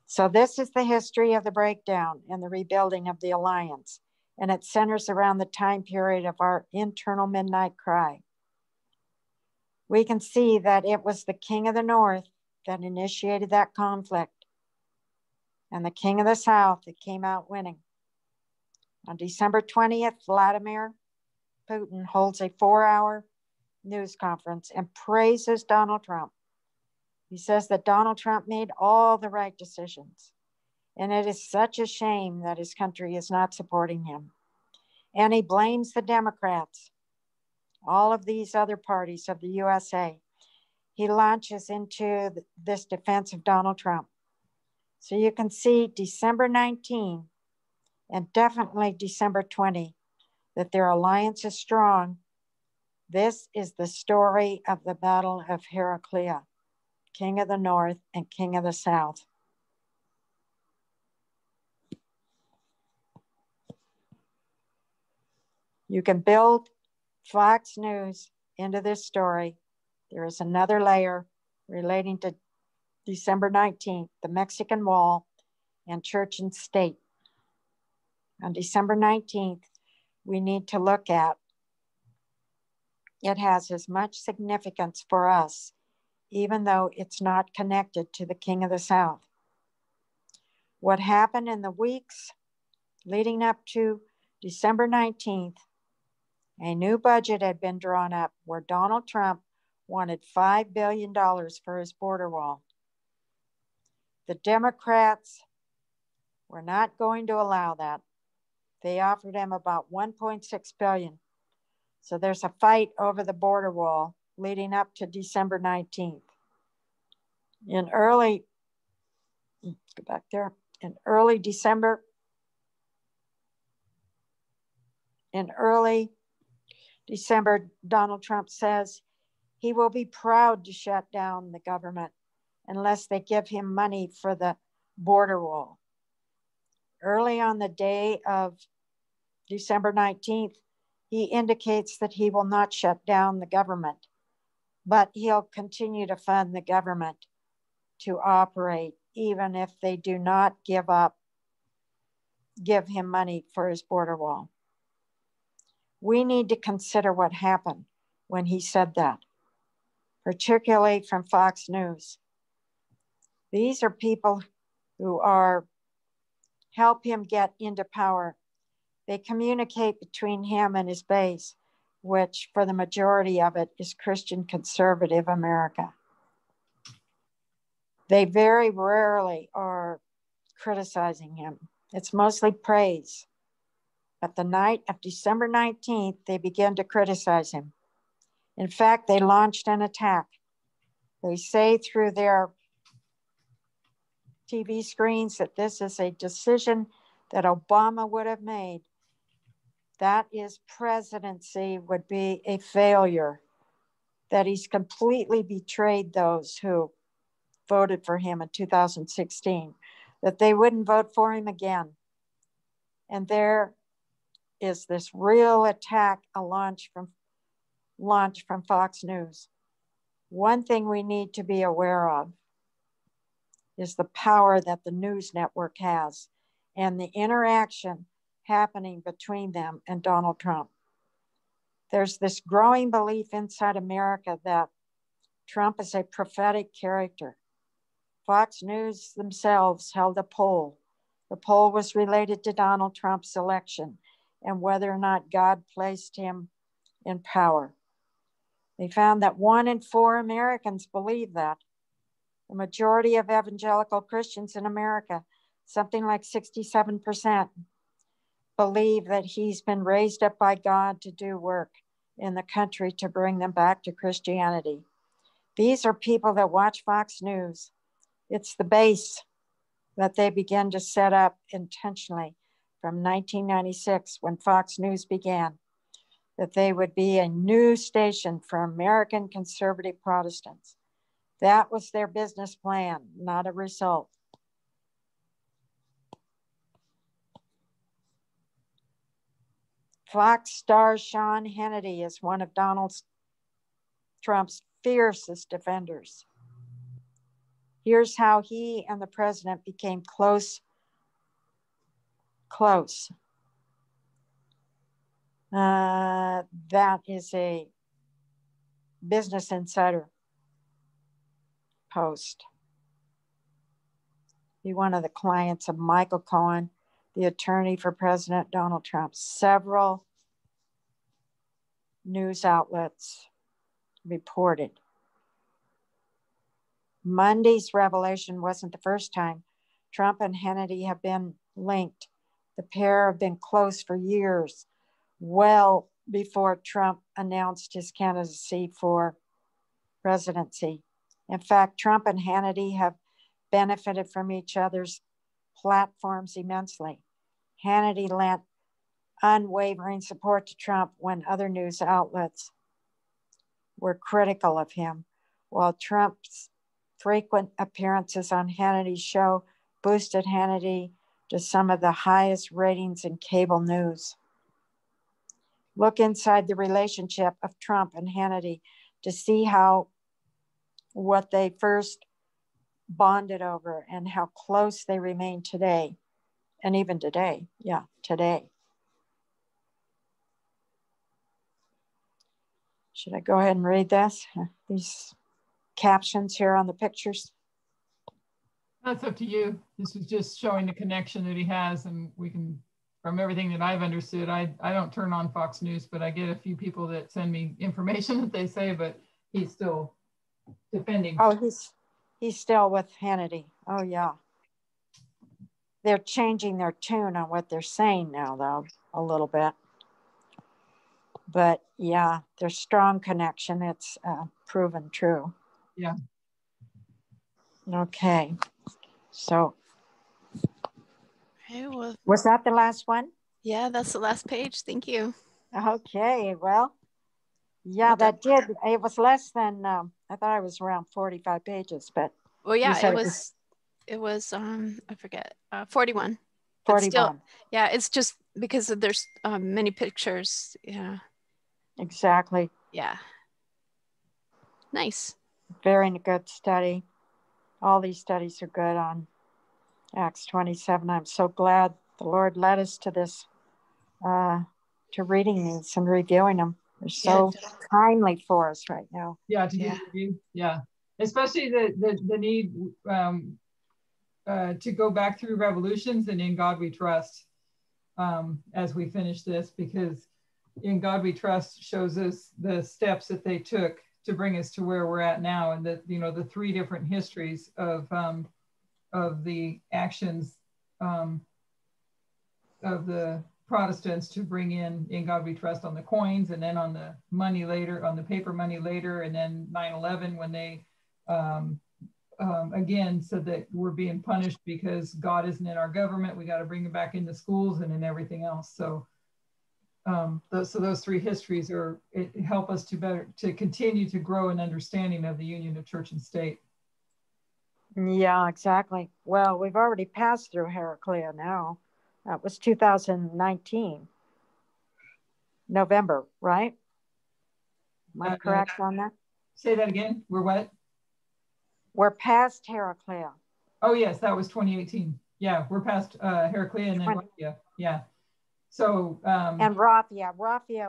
So this is the history of the breakdown and the rebuilding of the alliance, and it centers around the time period of our internal midnight cry. We can see that it was the King of the North that initiated that conflict and the King of the South that came out winning. On December 20th, Vladimir Putin holds a 4-hour news conference and praises Donald Trump. He says that Donald Trump made all the right decisions, and it is such a shame that his country is not supporting him. And he blames the Democrats, all of these other parties of the USA. He launches into this defense of Donald Trump. So you can see December 19 and definitely December 20, that their alliance is strong. This is the story of the Battle of Heraclea, King of the North and King of the South. You can build Fox News into this story. There is another layer relating to December 19th, the Mexican Wall and Church and State. On December 19th, we need to look at, it has as much significance for us, even though it's not connected to the King of the South. What happened in the weeks leading up to December 19th, a new budget had been drawn up where Donald Trump wanted $5 billion for his border wall. The Democrats were not going to allow that. They offered him about $1.6 billion. So there's a fight over the border wall leading up to December 19th. In early December, Donald Trump says he will be proud to shut down the government unless they give him money for the border wall. Early on the day of December 19th, he indicates that he will not shut down the government, but he'll continue to fund the government to operate, even if they do not give him money for his border wall. We need to consider what happened when he said that, particularly from Fox News. These are people who help him get into power. They communicate between him and his base, which for the majority of it is Christian conservative America. They very rarely are criticizing him. It's mostly praise. But the night of December 19th, they began to criticize him. In fact, they launched an attack. They say through their TV screens that this is a decision that Obama would have made. That his presidency would be a failure, that he's completely betrayed those who voted for him in 2016, that they wouldn't vote for him again. And there is this real attack, a launch from Fox News. One thing we need to be aware of is the power that the news network has and the interaction happening between them and Donald Trump. There's this growing belief inside America that Trump is a prophetic character. Fox News themselves held a poll. The poll was related to Donald Trump's election and whether or not God placed him in power. They found that 1 in 4 Americans believe that. The majority of evangelical Christians in America, something like 67%, believe that he's been raised up by God to do work in the country to bring them back to Christianity. These are people that watch Fox News. It's the base that they began to set up intentionally from 1996 when Fox News began, that they would be a news station for American conservative Protestants. That was their business plan, not a result. Fox star Sean Hannity is one of Donald Trump's fiercest defenders. Here's how he and the president became close. That is a Business Insider post. Be one of the clients of Michael Cohen, the attorney for President Donald Trump. Several news outlets reported. Monday's revelation wasn't the first time. Trump and Hannity have been linked. The pair have been close for years, well before Trump announced his candidacy for presidency. In fact, Trump and Hannity have benefited from each other's platforms immensely. Hannity lent unwavering support to Trump when other news outlets were critical of him, while Trump's frequent appearances on Hannity's show boosted Hannity to some of the highest ratings in cable news. Look inside the relationship of Trump and Hannity to see what they first bonded over and how close they remain today. And even today, today. Should I go ahead and read this? These captions here on the pictures? That's up to you. This is just showing the connection that he has, and we can, from everything that I've understood, I don't turn on Fox News, but I get a few people that send me information that they say, but he's still defending. Oh, he's still with Hannity. Oh, yeah. They're changing their tune on what they're saying now, though, a little bit. But yeah, there's strong connection. It's proven true. Yeah. Okay. So. Okay, well, was that the last one? Yeah, that's the last page. Thank you. Okay. Well, yeah, that did. It was less than, I thought it was around 45 pages, but. Well, yeah, it was, I forget, 41. 41. Still, yeah, it's just because there's many pictures. Yeah. Exactly. Yeah. Nice. Very good study. All these studies are good on Acts 27. I'm so glad the Lord led us to this, to reading these and reviewing them. They're so timely for us right now. Yeah, to do review. Yeah. Especially the need to go back through Revolutions and In God We Trust as we finish this, because In God We Trust shows us the steps that they took to bring us to where we're at now, and that, you know, the three different histories of the actions of the Protestants to bring in God We Trust on the coins, and then on the money later, on the paper money later, and then 9/11 when they again said that we're being punished because God isn't in our government. We got to bring it back into schools and in everything else. So those three histories help us to continue to grow an understanding of the union of church and state. Yeah, exactly. Well, we've already passed through Heraclea now. That was 2019, November, right? Am I correct on that? Say that again. We're what? We're past Heraclea. Oh, yes, that was 2018. Yeah, we're past Heraclea and then Raphia. Yeah. So. And Raphia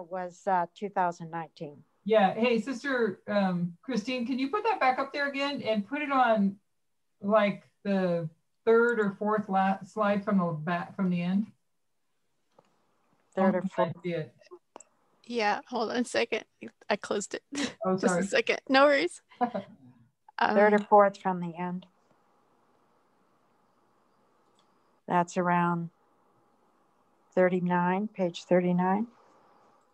was 2019. Yeah. Hey, Sister Christine, can you put that back up there again and put it on like the third or fourth slide from the back, from the end? Third or fourth. Yeah, hold on a second. I closed it. Oh, sorry. Just a second. No worries. Third or fourth from the end. That's around 39, page 39.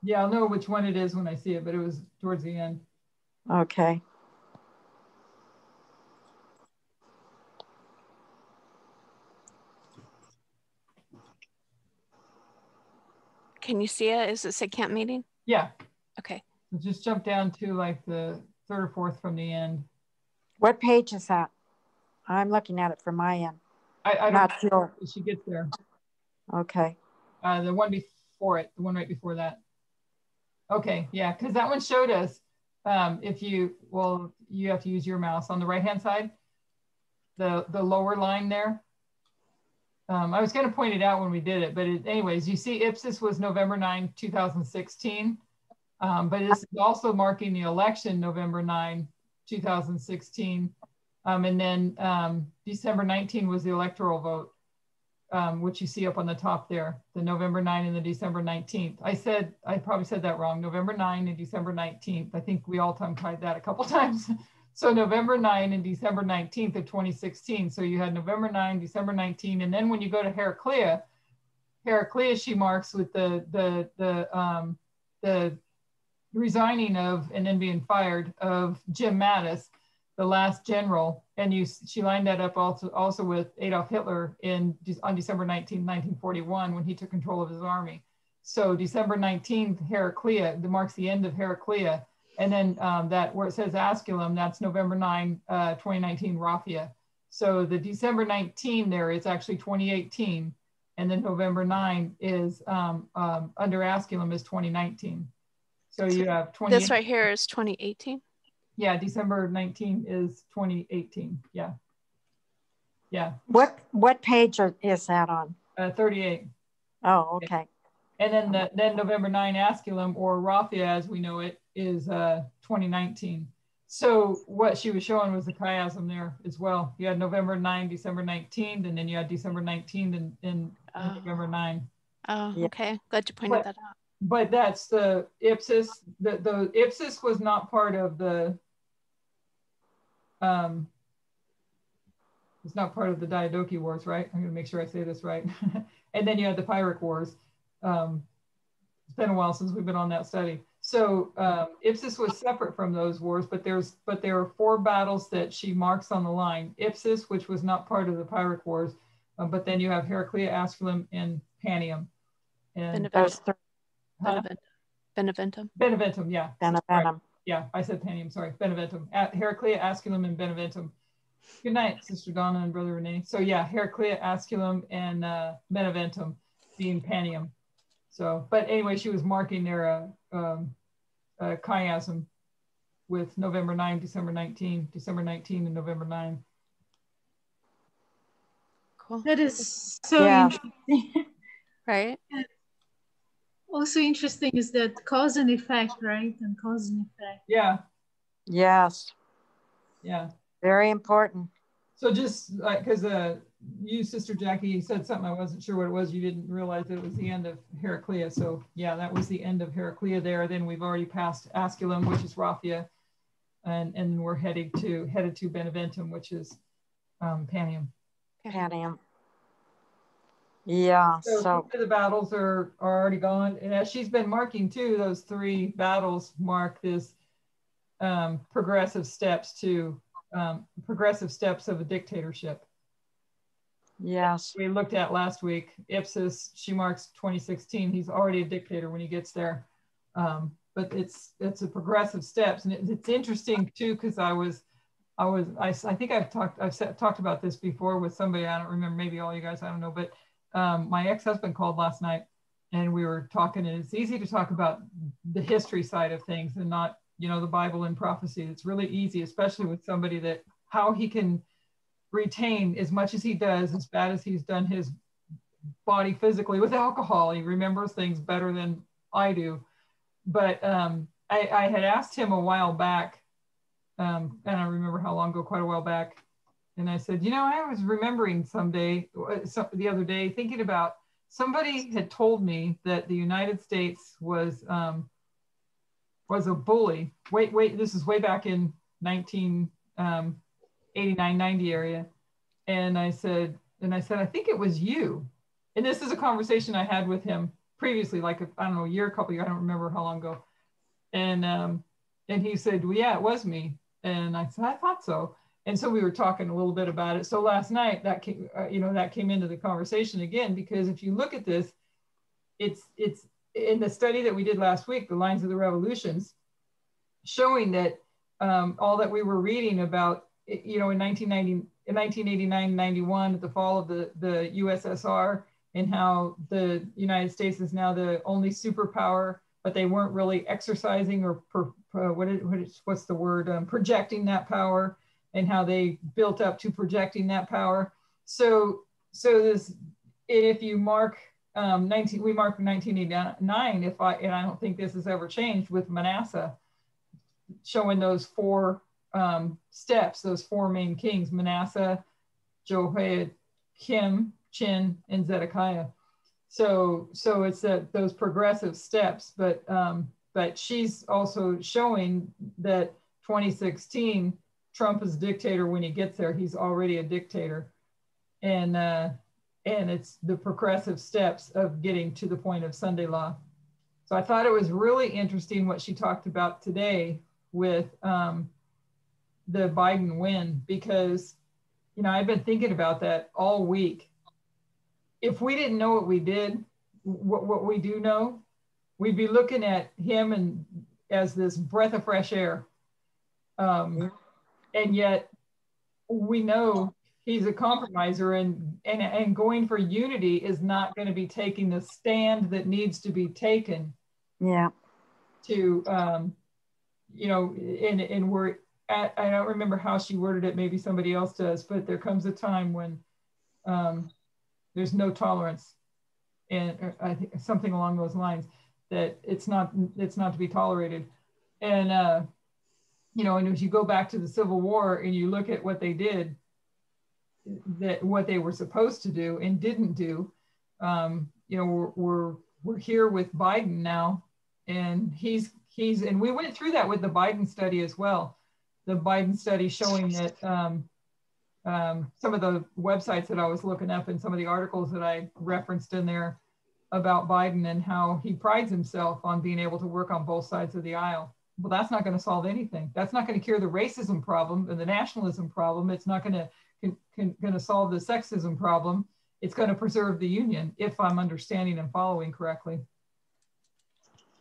Yeah, I'll know which one it is when I see it, but it was towards the end. Okay. Can you see it? Is it say camp meeting? Yeah. Okay. So just jump down to like the third or fourth from the end. What page is that? I'm looking at it from my end. I'm not sure. She gets there. Okay. The one before it, the one right before that. Okay, yeah, because that one showed us you have to use your mouse on the right-hand side, the lower line there. I was going to point it out when we did it, but anyways, you see Ipsos was November 9, 2016, but it's also marking the election November 9, 2016. And then December 19 was the electoral vote, which you see up on the top there, the November 9 and the December 19th. I probably said that wrong, November 9 and December 19th. I think we all tongue-tied that a couple times. So November 9 and December 19th of 2016. So you had November 9, December 19, and then when you go to Heraclea, she marks with the resigning of and then being fired of Jim Mattis. the last general, and she lined that up also with Adolf Hitler on December 19, 1941, when he took control of his army. So December 19th, Heraclea, that marks the end of Heraclea. And then that where it says Asculum, that's November 9, 2019, Raphia. So the December 19 there is actually 2018. And then November 9 is under Asculum is 2019. So you have 20. This right here is 2018? Yeah, December 19 is 2018. Yeah. Yeah. What page is that on? 38. Oh, okay. And then November 9 Asculum, or Raphia as we know it, is 2019. So what she was showing was the chiasm there as well. You had November 9, December 19, and then you had December 19 and November 9. Oh, okay. Glad you pointed that out. But that's the ipsis. The ipsis was not part of the it's not part of the Diadochi Wars, right? I'm going to make sure I say this right. And then you had the Pyrrhic Wars. It's been a while since we've been on that study. So ipsis was separate from those wars, but there are 4 battles that she marks on the line. Ipsis, which was not part of the Pyrrhic Wars, but then you have Heraclea, Asculum, and Panium. And Beneventum. Beneventum, yeah. Beneventum. Right. Yeah, I said Panium, sorry. Beneventum. Heraclea, Asculum, and Beneventum. Good night, Sister Donna and Brother Renee. So yeah, Heraclea, Asculum, and Beneventum being Panium. So, but anyway, she was marking their chiasm with November 9, December 19, and November 9. Cool. That is so interesting. Right. And also interesting is that cause and effect, right? And cause and effect. Yeah. Yes. Yeah. Very important. So just because you, Sister Jackie, said something, I wasn't sure what it was. You didn't realize that it was the end of Heraclea. So yeah, that was the end of Heraclea there. Then we've already passed Asculum, which is Raphia, and we're headed to Beneventum, which is Panium. Panium. Yeah. So the battles are already gone, and as she's been marking too, those 3 battles mark this progressive steps of a dictatorship. Yes. We looked at last week, Ipsis, she marks 2016. He's already a dictator when he gets there. But it's a progressive steps. And it's interesting too, because I think I've talked about this before with somebody, I don't remember, maybe all you guys, I don't know, but my ex-husband called last night and we were talking, and it's easy to talk about the history side of things and not, the Bible and prophecy. It's really easy, especially with somebody that how he can retain as much as he does, as bad as he's done his body physically with alcohol. He remembers things better than I do. But I had asked him a while back, and I remember how long ago, quite a while back. And I said, I was remembering the other day, thinking about somebody had told me that the United States was a bully. Wait, this is way back in 1989, 90 area. And I said, I think it was you. And this is a conversation I had with him previously, like, I don't know, a couple years, I don't remember how long ago. And he said, well, yeah, it was me. And I said, I thought so. And so we were talking a little bit about it. So last night that came, that came into the conversation again, because if you look at this, it's in the study that we did last week, the Lines of the Revolutions, showing that all that we were reading about, in 1989, 91, at the fall of the USSR, and how the United States is now the only superpower, but they weren't really exercising or what's the word, projecting that power, and how they built up to projecting that power. So this, if you mark we marked 1989, and I don't think this has ever changed with Manasseh, showing those 4 steps, those 4 main kings, Manasseh, Jehoiakim, Chin, and Zedekiah. So it's those progressive steps, but she's also showing that 2016, Trump is dictator when he gets there. He's already a dictator. And it's the progressive steps of getting to the point of Sunday law. So I thought it was really interesting what she talked about today with the Biden win, because, you know, I've been thinking about that all week. If we didn't know what we did, what we do know, we'd be looking at him and as this breath of fresh air. And yet we know he's a compromiser, and going for unity is not going to be taking the stand that needs to be taken. Yeah. To, you know, and we're at, I don't remember how she worded it, maybe somebody else does, but there comes a time when there's no tolerance, and I think something along those lines, that it's not to be tolerated. And you know, and if you go back to the Civil War and you look at what they did, that what they were supposed to do and didn't do, you know, we're here with Biden now, and he's and we went through that with the Biden study as well. The Biden study showing that some of the websites that I was looking up and some of the articles that I referenced in there about Biden and how he prides himself on being able to work on both sides of the aisle. Well, that's not going to solve anything. That's not going to cure the racism problem and the nationalism problem. It's not going to solve the sexism problem. It's going to preserve the union, if I'm understanding and following correctly.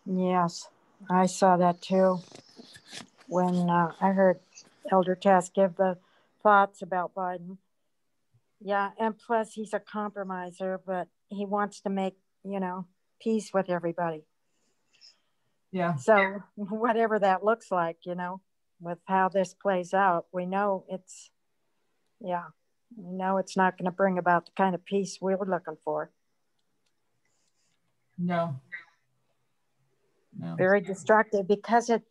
Yes, I saw that too. When I heard Elder Tess give the thoughts about Biden. Yeah, and plus he's a compromiser, but he wants to make, you know, peace with everybody. Yeah. So whatever that looks like, you know, with how this plays out, we know it's, yeah, we know it's not going to bring about the kind of peace we were looking for. No. No. Very destructive, because it,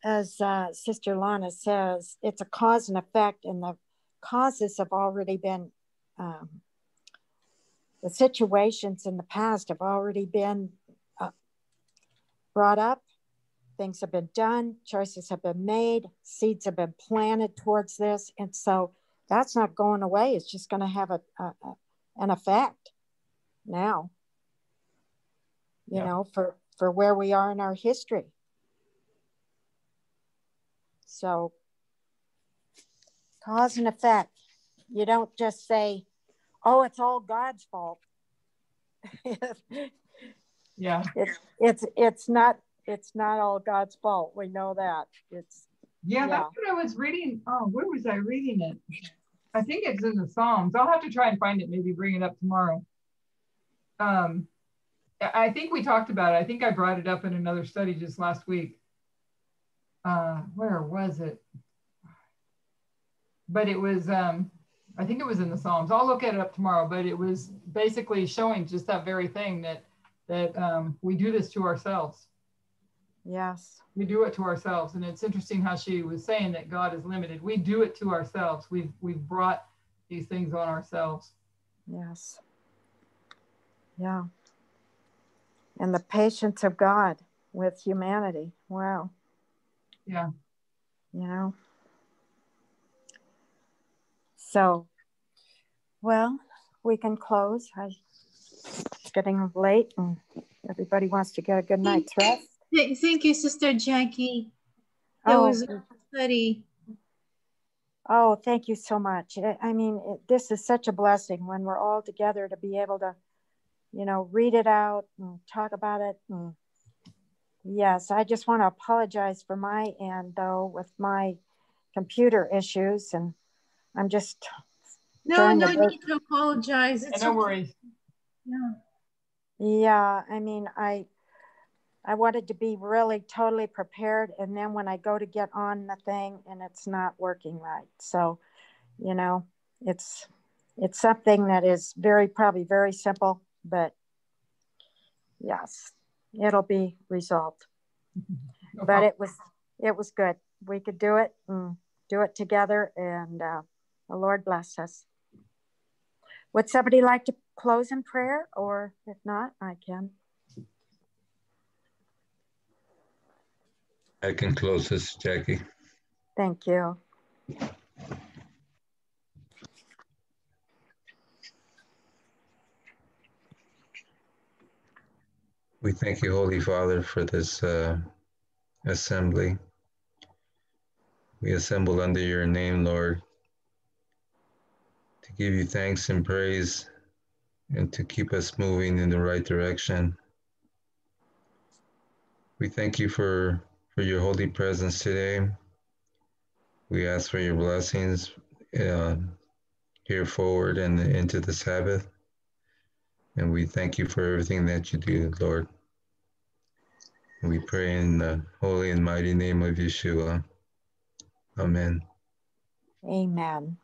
as Sister Lana says, it's a cause and effect, and the causes have already been, the situations in the past have already been brought up. Things have been done, choices have been made, seeds have been planted towards this. And so that's not going away. It's just going to have an effect now, you know, for where we are in our history. So cause and effect. You don't just say, oh, it's all God's fault. Yeah. It's not all God's fault. We know that. It's that's what I was reading. Oh, where was I reading it? I think it's in the Psalms. I'll have to try and find it, maybe bring it up tomorrow. I think we talked about it. I think I brought it up in another study just last week. Where was it? But it was, I think it was in the Psalms. I'll look at it up tomorrow, but it was basically showing just that very thing, that we do this to ourselves. Yes. We do it to ourselves. And it's interesting how she was saying that God is limited. We do it to ourselves. We've brought these things on ourselves. Yes. Yeah. And the patience of God with humanity. Wow. Yeah. You know. So, well, we can close. It's getting late and everybody wants to get a good night's rest. Thank you, Sister Jackie. That was a study. Oh, thank you so much. I mean, this is such a blessing when we're all together to be able to, you know, read it out and talk about it. And yes, I just want to apologize for my end, though, with my computer issues. And I'm just... No need to apologize. It's no worries. Yeah, I mean, I wanted to be really totally prepared, and then when I go to get on the thing and it's not working right. So, you know, it's something that is probably very simple, but yes, it'll be resolved. No problem. But it was good. We could do it and do it together, and the Lord bless us. Would somebody like to close in prayer? Or if not, I can. I can close this, Jackie. Thank you. We thank you, Holy Father, for this assembly. We assemble under your name, Lord, to give you thanks and praise and to keep us moving in the right direction. We thank you for your holy presence today. We ask for your blessings here forward and into the Sabbath. And we thank you for everything that you do, Lord. We pray in the holy and mighty name of Yeshua. Amen. Amen.